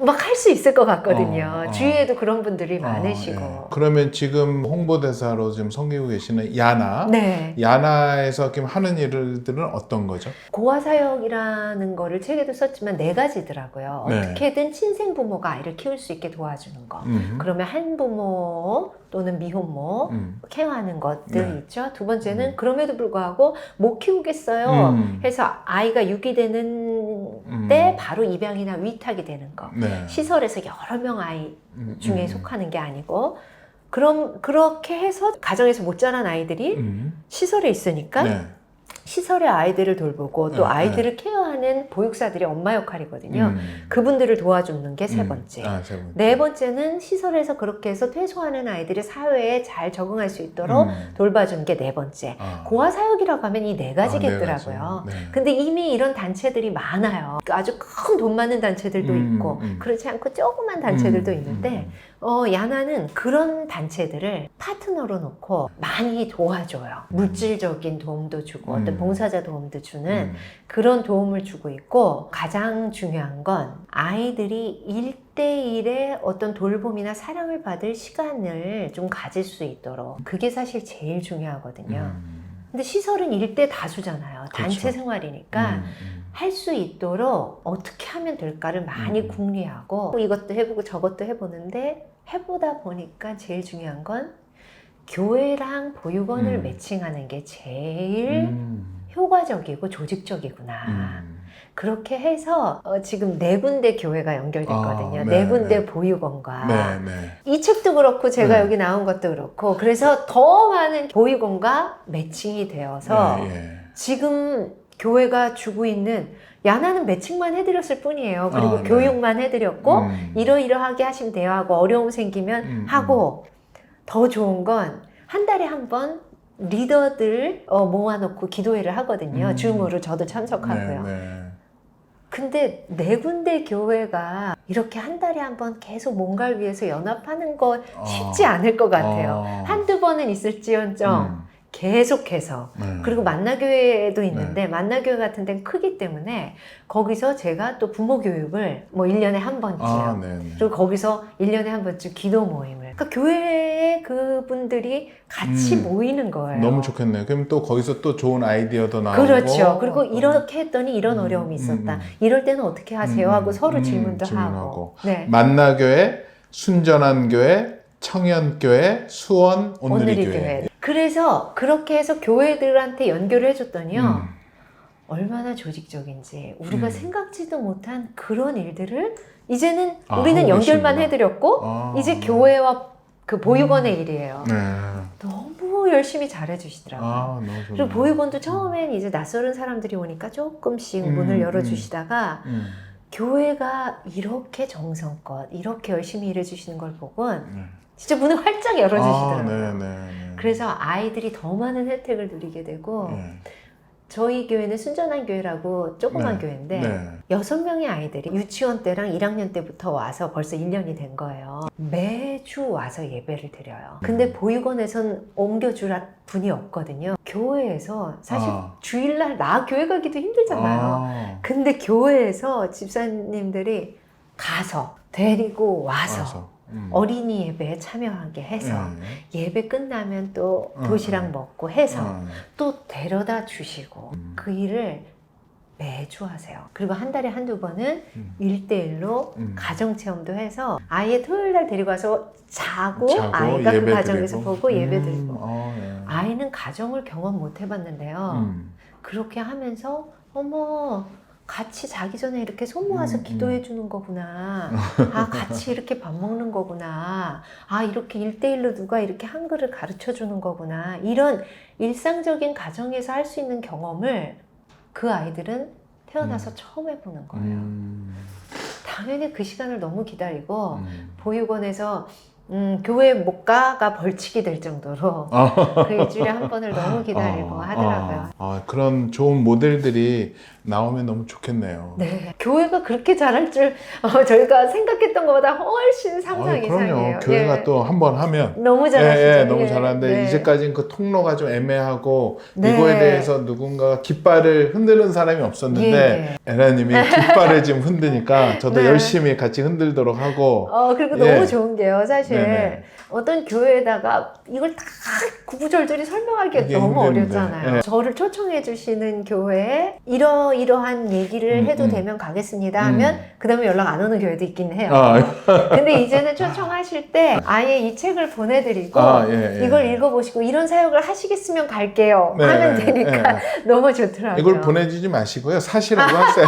막 할 수 있을 것 같거든요. 주위에도 그런 분들이 많으시고. 예. 그러면 지금 홍보대사로 지금 섬기고 계시는 야나. 네. 야나에서 지금 하는 일들은 어떤 거죠? 고아사역이라는 거를 책에도 썼지만 4가지더라고요. 네. 어떻게든 친생 부모가 아이를 키울 수 있게 도와주는 거. 그러면 한부모 또는 미혼모 케어하는 것들 네. 있죠. 2번째는 그럼에도 불구하고 못 키우겠어요. 해서 아이가 유기되는 때 바로 입양이나 위탁이 되는 거. 네. 시설에서 여러 명 아이 중에 속하는 게 아니고 그럼 그렇게 해서 가정에서 못 자란 아이들이 시설에 있으니까 네. 시설의 아이들을 돌보고 또 네, 아이들을 케어하는 보육사들이 엄마 역할이거든요. 그분들을 도와주는 게 3번째. 3번째. 4번째는 시설에서 그렇게 해서 퇴소하는 아이들이 사회에 잘 적응할 수 있도록 돌봐주는 게 4번째. 고아사역이라고 하면 이 4가지겠더라고요. 네. 근데 이미 이런 단체들이 많아요. 아주 큰 돈 많은 단체들도 있고 그렇지 않고 조그만 단체들도 있는데 야나는 그런 단체들을 파트너로 놓고 많이 도와줘요. 물질적인 도움도 주고 어떤 봉사자 도움도 주는 그런 도움을 주고 있고 가장 중요한 건 아이들이 1대1의 어떤 돌봄이나 사랑을 받을 시간을 좀 가질 수 있도록 그게 사실 제일 중요하거든요. 근데 시설은 1대 다수잖아요. 단체 그렇죠. 생활이니까 할 수 있도록 어떻게 하면 될까를 많이 궁리하고 이것도 해보고 저것도 해보는데 해보다 보니까 제일 중요한 건 교회랑 보육원을 매칭하는 게 제일 효과적이고 조직적이구나. 그렇게 해서 지금 4군데 교회가 연결됐거든요. 네, 4군데 네. 보육원과 네, 네. 이 책도 그렇고 제가 네. 여기 나온 것도 그렇고 그래서 더 많은 보육원과 매칭이 되어서 지금 교회가 주고 있는 야나는 매칭만 해드렸을 뿐이에요. 그리고 네. 교육만 해드렸고 이러이러하게 하시면 돼요 하고 어려움 생기면 하고 더 좋은 건 한 달에 한 번 리더들 모아놓고 기도회를 하거든요. 줌으로 저도 참석하고요. 네, 네. 근데 4군데 교회가 이렇게 한 달에 한 번 계속 뭔가를 위해서 연합하는 거 쉽지 않을 것 같아요. 한두 번은 있을지언정 계속해서 그리고 만나교회도 있는데 만나교회 같은 데는 크기 때문에 거기서 제가 또 부모 교육을 뭐 1년에 한 번쯤 그리고 거기서 1년에 한 번쯤 기도 모임을 그러니까 교회에 그분들이 같이 모이는 거예요. 너무 좋겠네요. 그럼 또 거기서 또 좋은 아이디어도 나오고 그렇죠. 그리고 이렇게 했더니 이런 어려움이 있었다. 이럴 때는 어떻게 하세요? 하고 서로 질문도 하고. 네. 만나교회, 순전한 교회, 청년교회, 수원, 온누리 교회. 그래서 그렇게 해서 교회들한테 연결을 해줬더니요. 얼마나 조직적인지 우리가 생각지도 못한 그런 일들을 이제는 우리는 연결만 해드렸고 이제 교회와 그 보육원의 일이에요. 너무 열심히 잘해주시더라고요. 그리고 보육원도 처음엔 이제 낯설은 사람들이 오니까 조금씩 문을 열어주시다가 교회가 이렇게 정성껏 이렇게 열심히 일해주시는 걸 보곤 진짜 문을 활짝 열어주시더라고요. 그래서 아이들이 더 많은 혜택을 누리게 되고 저희 교회는 순전한 교회라고 조그만 교회인데 6명의 아이들이 유치원 때랑 1학년 때부터 와서 벌써 1년이 된 거예요. 매주 와서 예배를 드려요. 근데 보육원에선 옮겨줄 분이 없거든요. 교회에서 사실 주일날 나 교회 가기도 힘들잖아요. 근데 교회에서 집사님들이 가서 데리고 와서 어린이 예배에 참여하게 해서 예배 끝나면 또 도시락 먹고 해서 또 데려다 주시고 그 일을 매주 하세요. 그리고 한 달에 한두 번은 1대1로 가정체험도 해서 아예 토요일날 데리고 와서 자고 아이가 그 가정에서 보고 예배 드리고 아이는 가정을 경험 못 해봤는데요. 그렇게 하면서 어머 같이 자기 전에 이렇게 손 모아서 기도해 주는 거구나. 아, 같이 이렇게 밥 먹는 거구나. 아, 이렇게 1대1로 누가 이렇게 한글을 가르쳐 주는 거구나. 이런 일상적인 가정에서 할 수 있는 경험을 그 아이들은 태어나서 처음 해보는 거예요. 당연히 그 시간을 너무 기다리고 보육원에서 교회 못 가가 벌칙이 될 정도로 그 일주일에 한 번을 너무 기다리고 하더라고요. 그런 좋은 모델들이 나오면 너무 좋겠네요. 네, 교회가 그렇게 잘할 줄 저희가 생각했던 것보다 훨씬 상상 이상이에요. 그럼요. 교회가 또 한 번 하면 너무 잘하시죠. 너무 잘하는데 이제까지는 그 통로가 좀 애매하고 이거에 대해서 누군가 깃발을 흔드는 사람이 없었는데 에라님이 깃발을 지금 흔드니까 저도 열심히 같이 흔들도록 하고 그리고 너무 좋은 게요. 사실 어떤 교회에다가 이걸 다 구구절절히 설명하기 너무 어렵잖아요. 저를 초청해 주시는 교회에 이러이러한 얘기를 해도 되면 가겠습니다 하면 그 다음에 연락 안 오는 교회도 있긴 해요. 근데 이제는 초청하실 때 아예 이 책을 보내드리고 이걸 읽어보시고 이런 사역을 하시겠으면 갈게요 하면 되니까 너무 좋더라고요. 이걸 보내주지 마시고요. 사시라고 하세요.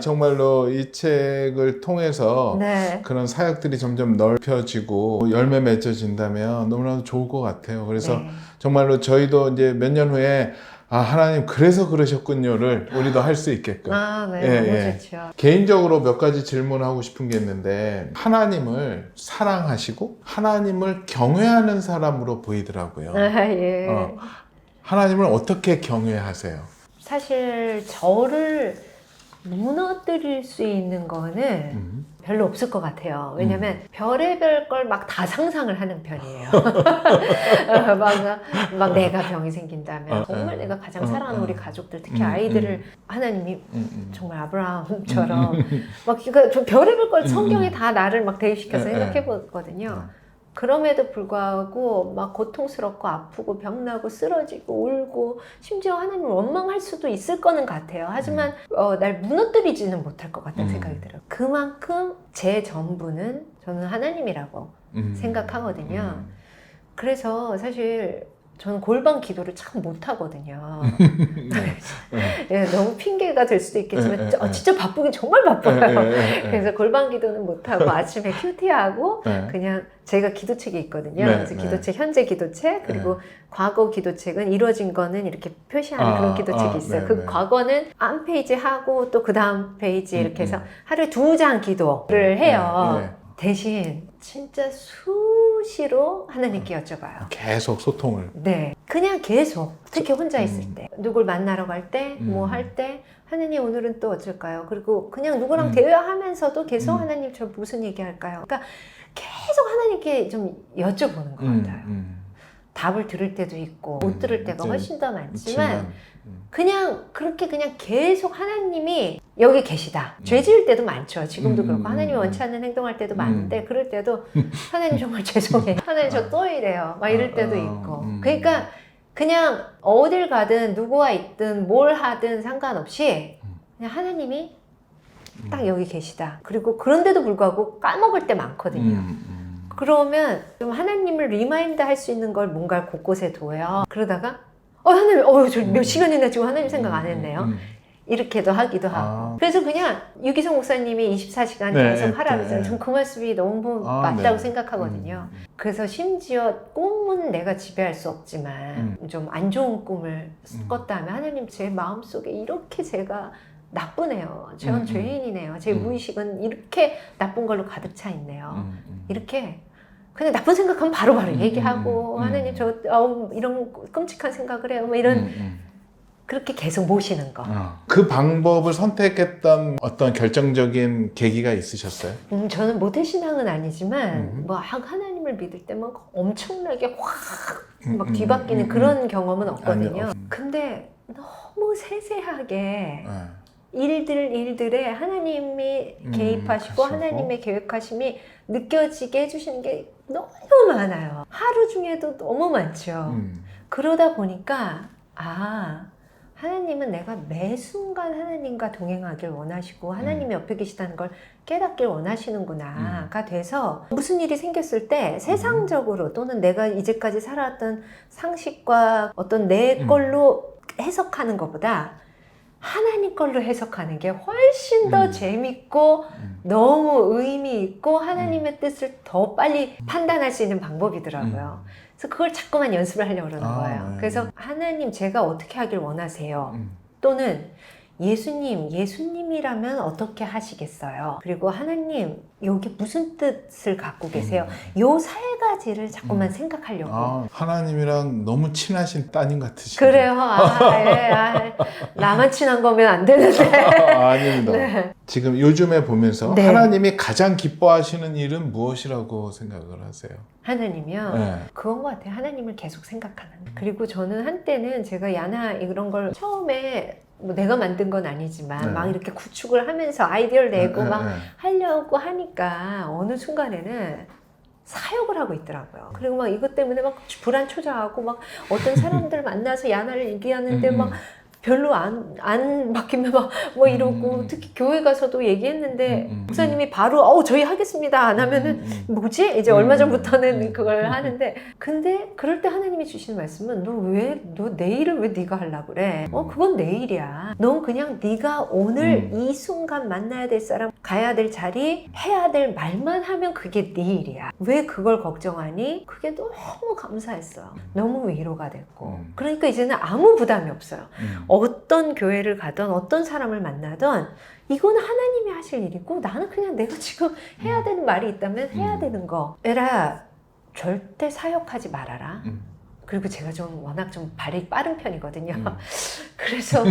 정말로 이 책을 통해서 그런 사역들이 점점 넓혀지고 열매 맺어진다면 너무나도 좋을 것 같아요. 그래서 정말로 저희도 이제 몇 년 후에 하나님 그래서 그러셨군요를 우리도 할 수 있게끔. 너무 좋죠. 개인적으로 몇 가지 질문하고 싶은 게 있는데 하나님을 사랑하시고 하나님을 경외하는 사람으로 보이더라고요. 하나님을 어떻게 경외하세요? 사실 저를 무너뜨릴 수 있는 거는 별로 없을 것 같아요. 왜냐면 별의별 걸 막 다 상상을 하는 편이에요. 막 내가 병이 생긴다면 정말 내가 가장 사랑하는 우리 가족들, 특히 아이들을 하나님이 정말 아브라함처럼 막 그러니까 별의별 걸 성경에 다 나를 막 대입시켜서 생각해 보거든요. 그럼에도 불구하고 막 고통스럽고 아프고 병나고 쓰러지고 울고 심지어 하나님을 원망할 수도 있을 거는 같아요. 하지만 날 무너뜨리지는 못할 것 같다는 생각이 들어요. 그만큼 제 전부는 저는 하나님이라고 생각하거든요. 그래서 사실 저는 골방 기도를 참 못하거든요. 너무 핑계가 될 수도 있겠지만 진짜 바쁘긴 정말 바빠요. 그래서 골방 기도는 못하고 아침에 큐티하고 그냥 제가 기도책이 있거든요. 그래서 기도책, 현재 기도책 그리고 과거 기도책은 이루어진 거는 이렇게 표시하는 그런 기도책이 있어요. 그 과거는 한 페이지 하고 또 그 다음 페이지 이렇게 해서 하루에 2장 기도를 해요. 대신 진짜 수시로 하나님께 여쭤봐요. 계속 소통을. 네, 그냥 계속 특히 혼자 있을 때 누굴 만나러 갈 때 뭐 할 때 하나님 오늘은 또 어쩔까요? 그리고 그냥 누구랑 대화하면서도 계속 하나님 저 무슨 얘기 할까요? 그러니까 계속 하나님께 좀 여쭤보는 것 같아요. 답을 들을 때도 있고 못 들을 때가 네. 훨씬 더 많지만 그냥 그렇게 그냥 계속 하나님이 여기 계시다. 죄 지을 때도 많죠. 지금도 그렇고 하나님이 원치 않는 행동할 때도 많은데 그럴 때도 하나님 정말 죄송해요. 하나님 저 또 이래요. 막 이럴 때도 있고. 그러니까 그냥 어딜 가든 누구와 있든 뭘 하든 상관없이 그냥 하나님이 딱 여기 계시다. 그리고 그런데도 불구하고 까먹을 때 많거든요. 그러면 좀 하나님을 리마인드 할 수 있는 걸 뭔가 곳곳에 둬요. 그러다가 하나님, 저 몇 시간이나 지금 하나님 생각 안 했네요. 이렇게도 하기도 하고. 그래서 그냥 유기성 목사님이 24시간 네, 계속 하라 네. 그러잖아요. 전 그 말씀이 너무 맞다고 네. 생각하거든요. 그래서 심지어 꿈은 내가 지배할 수 없지만 좀 안 좋은 꿈을 꿨다 하면 하나님 제 마음속에 이렇게 제가 나쁘네요. 저는 죄인이네요. 제 무의식은 이렇게 나쁜 걸로 가득 차 있네요. 이렇게 그냥 나쁜 생각하면 바로바로 얘기하고 하나님 저 이런 끔찍한 생각을 해요. 뭐 이런 그렇게 계속 모시는 거. 그 방법을 선택했던 어떤 결정적인 계기가 있으셨어요? 저는 모태신앙은 아니지만 뭐 하나님을 믿을 때 막 엄청나게 확 막 뒤바뀌는 그런 경험은 없거든요. 근데 너무 세세하게 일들에 하나님이 개입하시고 하나님의 계획하심이 느껴지게 해주시는 게 너무 많아요. 하루 중에도 너무 많죠. 그러다 보니까 하나님은 내가 매 순간 하나님과 동행하길 원하시고 하나님이 옆에 계시다는 걸 깨닫길 원하시는구나가 돼서 무슨 일이 생겼을 때 세상적으로 또는 내가 이제까지 살아왔던 상식과 어떤 내 걸로 해석하는 것보다 하나님 걸로 해석하는 게 훨씬 더 재밌고 너무 의미 있고 하나님의 뜻을 더 빨리 판단할 수 있는 방법이더라고요. 그래서 그걸 자꾸만 연습을 하려고 그러는 거예요. 그래서 하나님 제가 어떻게 하길 원하세요? 또는 예수님이라면 어떻게 하시겠어요? 그리고 하나님 여기 무슨 뜻을 갖고 계세요? 요 세 가지를 자꾸만 생각하려고. 하나님이랑 너무 친하신 따님 같으시죠? 그래요. 나만 친한 거면 안 되는데. 아닙니다. 네. 지금 요즘에 보면서 네. 하나님이 가장 기뻐하시는 일은 무엇이라고 생각을 하세요? 하나님이요? 네. 그건 것 같아요. 하나님을 계속 생각하는. 그리고 저는 한때는 제가 야나 이런 걸 처음에 뭐 내가 만든 건 아니지만 막 이렇게 구축을 하면서 아이디어를 내고 막 하려고 하니까 어느 순간에는 사역을 하고 있더라고요. 그리고 막 이것 때문에 막 불안초자하고 막 어떤 사람들 만나서 야나를 얘기하는데 막 별로 안 바뀌면 막 뭐 이러고 특히 교회 가서도 얘기했는데 목사님이 바로 저희 하겠습니다 안 하면은 뭐지? 이제 얼마 전부터는 그걸 하는데 근데 그럴 때 하나님이 주시는 말씀은 너 내일을 왜 네가 하려고 그래? 그건 내일이야. 넌 그냥 네가 오늘 이 순간 만나야 될 사람 가야 될 자리 해야 될 말만 하면 그게 네 일이야. 왜 그걸 걱정하니? 그게 너무 감사했어요. 너무 위로가 됐고 그러니까 이제는 아무 부담이 없어요. 어떤 교회를 가든 어떤 사람을 만나든 이거는 하나님이 하실 일이고 나는 그냥 내가 지금 해야 되는 말이 있다면 해야 되는 거. 에라 절대 사역하지 말아라. 그리고 제가 좀 워낙 좀 발이 빠른 편이거든요. 그래서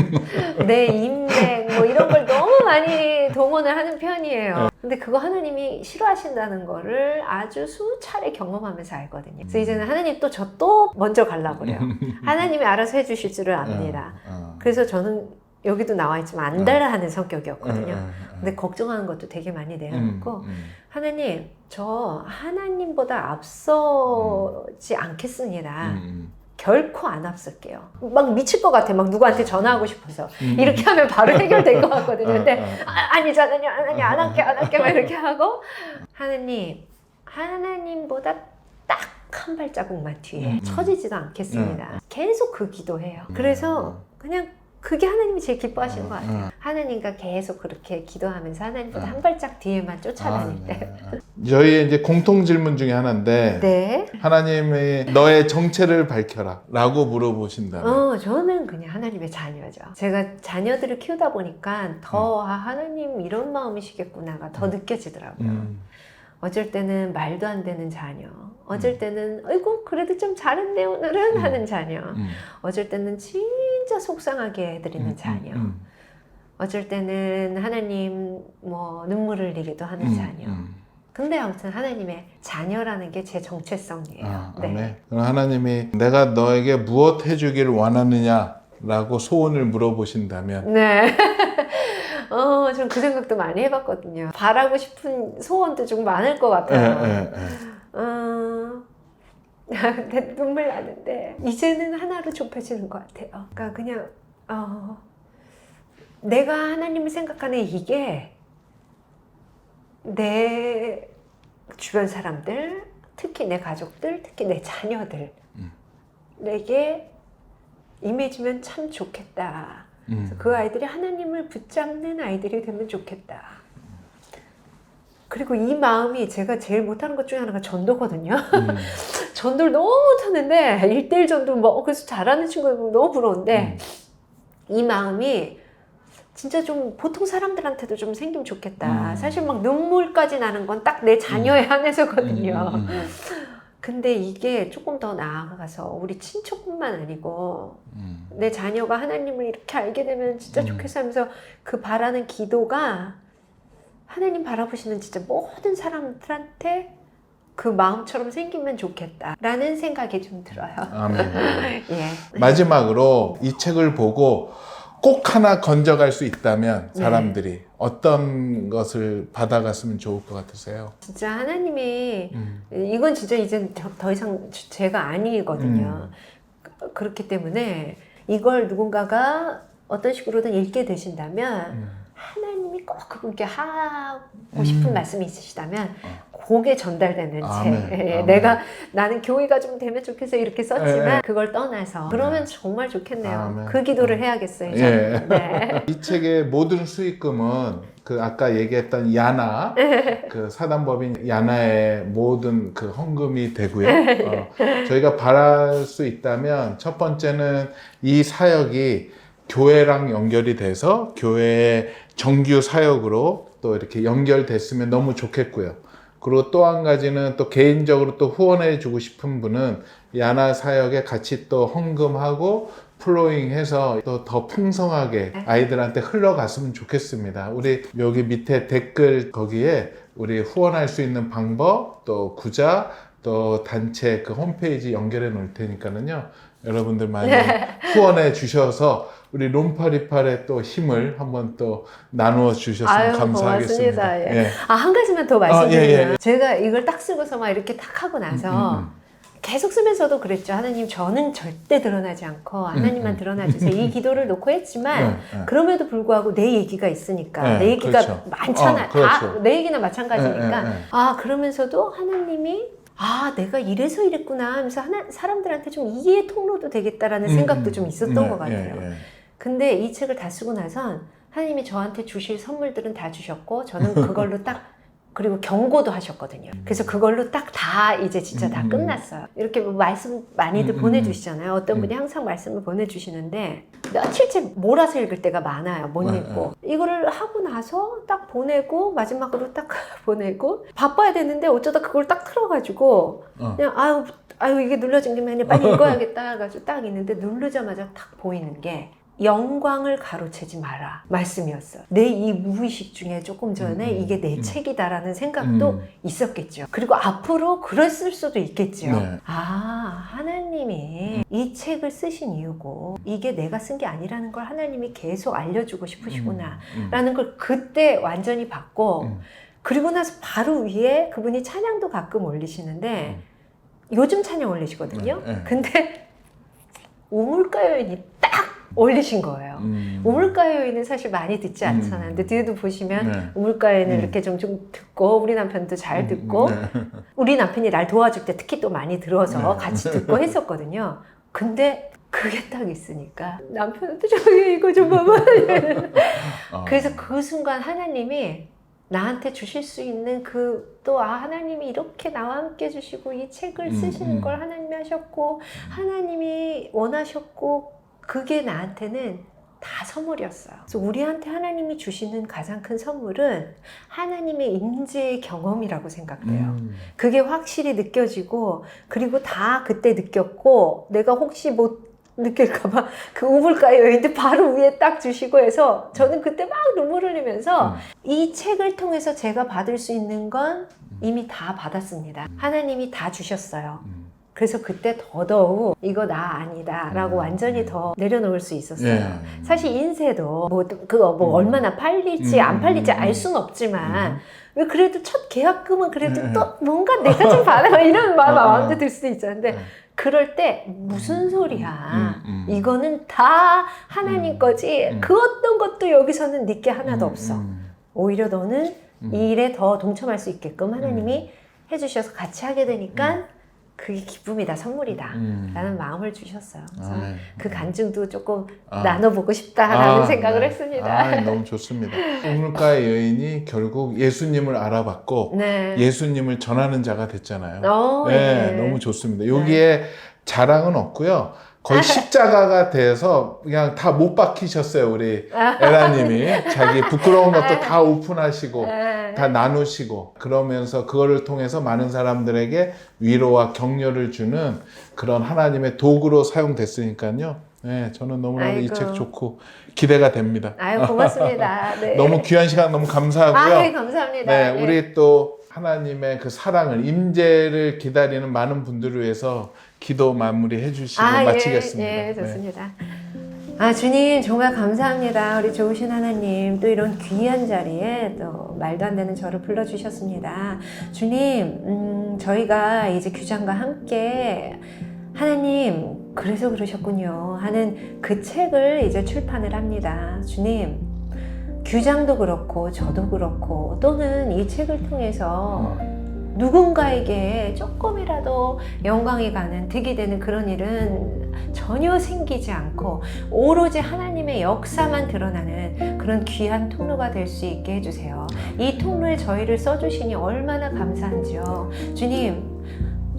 내 인맥 뭐 이런 걸 너무 많이 동원을 하는 편이에요. 근데 그거 하나님이 싫어하신다는 거를 아주 수차례 경험하면서 알거든요. 그래서 이제는 하나님 또 저 또 먼저 가려고 그래요. 하나님이 알아서 해주실 줄을 압니다. 그래서 저는 여기도 나와 있지만 안달하는 성격이었거든요. 근데 걱정하는 것도 되게 많이 내려놓고 하나님 저 하나님보다 앞서지 않겠습니다. 결코 안 앞설게요. 막 미칠 것 같아. 막 누구한테 전화하고 싶어서 이렇게 하면 바로 해결될 것 같거든요. 근데 아니잖아요. 하나님 안 할게 막 이렇게 하고 하나님보다 딱 한 발자국만 뒤에 처지지도 않겠습니다. 계속 그 기도해요. 그래서 그냥 그게 하나님이 제일 기뻐하시는 것 같아요. 하나님과 계속 그렇게 기도하면서 하나님보다 한 발짝 뒤에만 쫓아다닐 때. 저희의 이제 공통 질문 중에 하나인데 네. 하나님의 너의 정체를 밝혀라 라고 물어보신다면 저는 그냥 하나님의 자녀죠. 제가 자녀들을 키우다 보니까 더 하나님 이런 마음이시겠구나가 더 느껴지더라고요. 어쩔 때는 말도 안 되는 자녀, 어쩔 때는 아이고 그래도 좀 잘했네 오늘은 하는 자녀, 어쩔 때는 진짜 속상하게 해드리는 자녀, 어쩔 때는 하나님 뭐 눈물을 흘리기도 하는 자녀. 근데 아무튼 하나님의 자녀라는 게 제 정체성이에요. 네. 아멘. 그럼 하나님이 내가 너에게 무엇 해주기를 원하느냐라고 소원을 물어보신다면 네. 좀 그 생각도 많이 해봤거든요. 바라고 싶은 소원도 좀 많을 것 같아요. 근데 눈물 나는데 이제는 하나로 좁혀지는 것 같아요. 그러니까 그냥 내가 하나님을 생각하는 이게 내 주변 사람들, 특히 내 가족들, 특히 내 자녀들 내게 임해지면 참 좋겠다. 그래서 그 아이들이 하나님을 붙잡는 아이들이 되면 좋겠다. 그리고 이 마음이 제가 제일 못하는 것 중에 하나가 전도거든요. 전도를 너무 못하는데 1:1 전도 뭐 그래서 잘하는 친구가 너무 부러운데 이 마음이 진짜 좀 보통 사람들한테도 좀 생기면 좋겠다. 사실 막 눈물까지 나는 건 딱 내 자녀에 한해서거든요. 근데 이게 조금 더 나아가서 우리 친척뿐만 아니고 내 자녀가 하나님을 이렇게 알게 되면 진짜 좋겠어 하면서 그 바라는 기도가 하나님 바라보시는 진짜 모든 사람들한테 그 마음처럼 생기면 좋겠다라는 생각이 좀 들어요. 아멘. 예. 마지막으로 이 책을 보고 꼭 하나 건져갈 수 있다면 사람들이 어떤 것을 받아갔으면 좋을 것 같으세요? 진짜 하나님이 이건 진짜 이제 더 이상 제가 아니거든요. 그렇기 때문에 이걸 누군가가 어떤 식으로든 읽게 되신다면 하나님이 꼭 그분께 하고 싶은 말씀이 있으시다면 그게 전달되는 책. 나는 교회가 좀 되면 좋겠어 이렇게 썼지만 그걸 떠나서 그러면 정말 좋겠네요. 그 기도를 해야겠어요. 네. 이 책의 모든 수익금은 그 아까 얘기했던 야나 그 사단법인 야나의 모든 그 헌금이 되고요. 저희가 바랄 수 있다면 첫 번째는 이 사역이 교회랑 연결이 돼서 교회의 정규 사역으로 또 이렇게 연결됐으면 너무 좋겠고요. 그리고 또 한 가지는 또 개인적으로 또 후원해 주고 싶은 분은 야나 사역에 같이 또 헌금하고 플로잉해서 또 더 풍성하게 아이들한테 흘러갔으면 좋겠습니다. 우리 여기 밑에 댓글 거기에 우리 후원할 수 있는 방법 또 구자 또 단체 그 홈페이지 연결해 놓을 테니까는요. 여러분들 많이 후원해 주셔서 우리 롬파리팔의 또 힘을 한번 또 나누어 주셨으면 감사하겠습니다. 고맙습니다. 예. 한 가지만 더 말씀드리면 제가 이걸 딱 쓰고서 막 이렇게 딱 하고 나서 계속 쓰면서도 그랬죠. 하나님 저는 절대 드러나지 않고 하나님만 드러나주세요. 이 기도를 놓고 했지만 그럼에도 불구하고 내 얘기가 있으니까 내 얘기가 그렇죠. 많잖아요. 그렇죠. 다 내 얘기나 마찬가지니까 그러면서도 하나님이 내가 이래서 이랬구나 하면서 사람들한테 좀 이해의 통로도 되겠다라는 생각도 좀 있었던 것 같아요. 근데 이 책을 다 쓰고 나선 하나님이 저한테 주실 선물들은 다 주셨고 저는 그걸로 딱 그리고 경고도 하셨거든요. 그래서 그걸로 딱 다 이제 진짜 다 끝났어요. 이렇게 뭐 말씀 많이들 보내주시잖아요. 어떤 분이 항상 말씀을 보내주시는데 며칠째 몰아서 읽을 때가 많아요. 못 읽고. 이거를 하고 나서 딱 보내고 마지막으로 딱 보내고 바빠야 되는데 어쩌다 그걸 딱 틀어가지고 그냥 아유 이게 눌러진 김에 그냥 빨리 읽어야겠다 해가지고 딱 있는데 누르자마자 딱 보이는 게 영광을 가로채지 마라 말씀이었어요. 내 이 무의식 중에 조금 전에 이게 내 책이다라는 생각도 있었겠죠. 그리고 앞으로 그랬을 수도 있겠죠. 하나님이 이 책을 쓰신 이유고 이게 내가 쓴 게 아니라는 걸 하나님이 계속 알려주고 싶으시구나 라는 걸 그때 완전히 받고 그리고 나서 바로 위에 그분이 찬양도 가끔 올리시는데 요즘 찬양 올리시거든요. 근데 우물가 여인이 딱 올리신 거예요. 우물가 여인은 사실 많이 듣지 않잖아요. 근데 뒤에도 보시면 우물가 여인을 이렇게 좀 듣고 우리 남편도 잘 듣고 우리 남편이 날 도와줄 때 특히 또 많이 들어서 같이 듣고 했었거든요. 근데 그게 딱 있으니까 남편한테 저기 이거 좀 봐봐. 그래서 그 순간 하나님이 나한테 주실 수 있는 하나님이 이렇게 나와 함께 해주시고 이 책을 쓰시는 걸 하나님이 하셨고 하나님이 원하셨고 그게 나한테는 다 선물이었어요. 그래서 우리한테 하나님이 주시는 가장 큰 선물은 하나님의 임재의 경험이라고 생각돼요. 그게 확실히 느껴지고 그리고 다 그때 느꼈고 내가 혹시 못 느낄까봐 그 우물가에 여인데 바로 위에 딱 주시고 해서 저는 그때 막 눈물 흘리면서 이 책을 통해서 제가 받을 수 있는 건 이미 다 받았습니다. 하나님이 다 주셨어요. 그래서 그때 더더욱 이거 나 아니다 라고 완전히 더 내려놓을 수 있었어요. 예. 사실 인쇄도 그거 얼마나 팔릴지 안 팔릴지 알 수는 없지만 왜 그래도 첫 계약금은 그래도 또 뭔가 내가 좀 받아 이런 마음도 들 수도 있었는데 그럴 때 무슨 소리야 이거는 다 하나님 거지 그 어떤 것도 여기서는 네게 하나도 없어. 오히려 너는 이 일에 더 동참할 수 있게끔 하나님이 해주셔서 같이 하게 되니까 그게 기쁨이다, 선물이다 라는 마음을 주셨어요. 그래서 그 간증도 조금 나눠보고 싶다라는 생각을 했습니다. 너무 좋습니다. 우물가의 여인이 결국 예수님을 알아봤고 네. 예수님을 전하는 자가 됐잖아요. 네. 너무 좋습니다. 여기에 자랑은 없고요. 거의 십자가가 돼서 그냥 다 못 박히셨어요. 우리 에라님이 자기 부끄러운 것도 다 오픈하시고 다 나누시고 그러면서 그거를 통해서 많은 사람들에게 위로와 격려를 주는 그런 하나님의 도구로 사용됐으니까요. 네, 저는 너무나도 이 책 좋고 기대가 됩니다. 아유, 고맙습니다. 네. 너무 귀한 시간 너무 감사하고요. 감사합니다. 네, 우리 또 하나님의 그 사랑을 임재를 기다리는 많은 분들을 위해서 기도 마무리 해주시고 마치겠습니다. 예, 좋습니다. 주님 정말 감사합니다. 우리 좋으신 하나님 또 이런 귀한 자리에 또 말도 안 되는 저를 불러주셨습니다. 주님 저희가 이제 규장과 함께 하나님 그래서 그러셨군요 하는 그 책을 이제 출판을 합니다. 주님 규장도 그렇고 저도 그렇고 또는 이 책을 통해서 누군가에게 조금이라도 영광이 가는 득이 되는 그런 일은 전혀 생기지 않고 오로지 하나님의 역사만 드러나는 그런 귀한 통로가 될 수 있게 해주세요. 이 통로에 저희를 써주시니 얼마나 감사한지요. 주님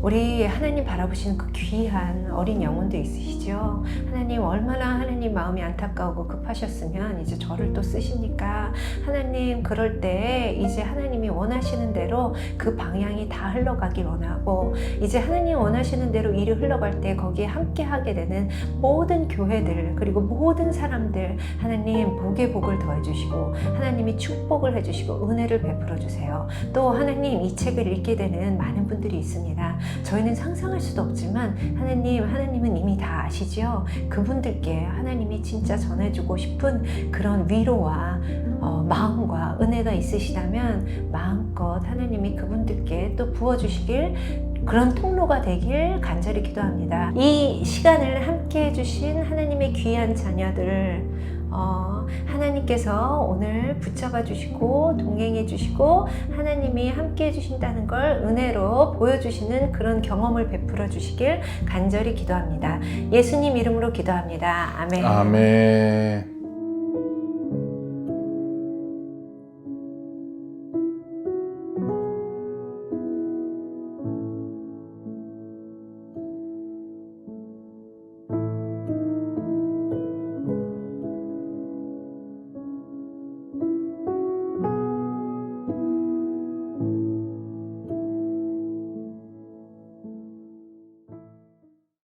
우리 하나님 바라보시는 그 귀한 어린 영혼도 있으시죠? 하나님 얼마나 하나님 마음이 안타까우고 급하셨으면 이제 저를 또 쓰십니까? 하나님 그럴 때 이제 하나님이 원하시는 대로 그 방향이 다 흘러가길 원하고 이제 하나님 원하시는 대로 일이 흘러갈 때 거기에 함께 하게 되는 모든 교회들 그리고 모든 사람들 하나님 복의 복을 더해 주시고 하나님이 축복을 해주시고 은혜를 베풀어 주세요. 또 하나님 이 책을 읽게 되는 많은 분들이 있습니다. 저희는 상상할 수도 없지만 하나님은 이미 다 아시죠? 그분들께 하나님이 진짜 전해주고 싶은 그런 위로와 마음과 은혜가 있으시다면 마음껏 하나님이 그분들께 또 부어주시길 그런 통로가 되길 간절히 기도합니다. 이 시간을 함께 해주신 하나님의 귀한 자녀들 하나님께서 오늘 붙잡아 주시고 동행해 주시고 하나님이 함께 해주신다는 걸 은혜로 보여주시는 그런 경험을 베풀어 주시길 간절히 기도합니다. 예수님 이름으로 기도합니다. 아멘. 아멘.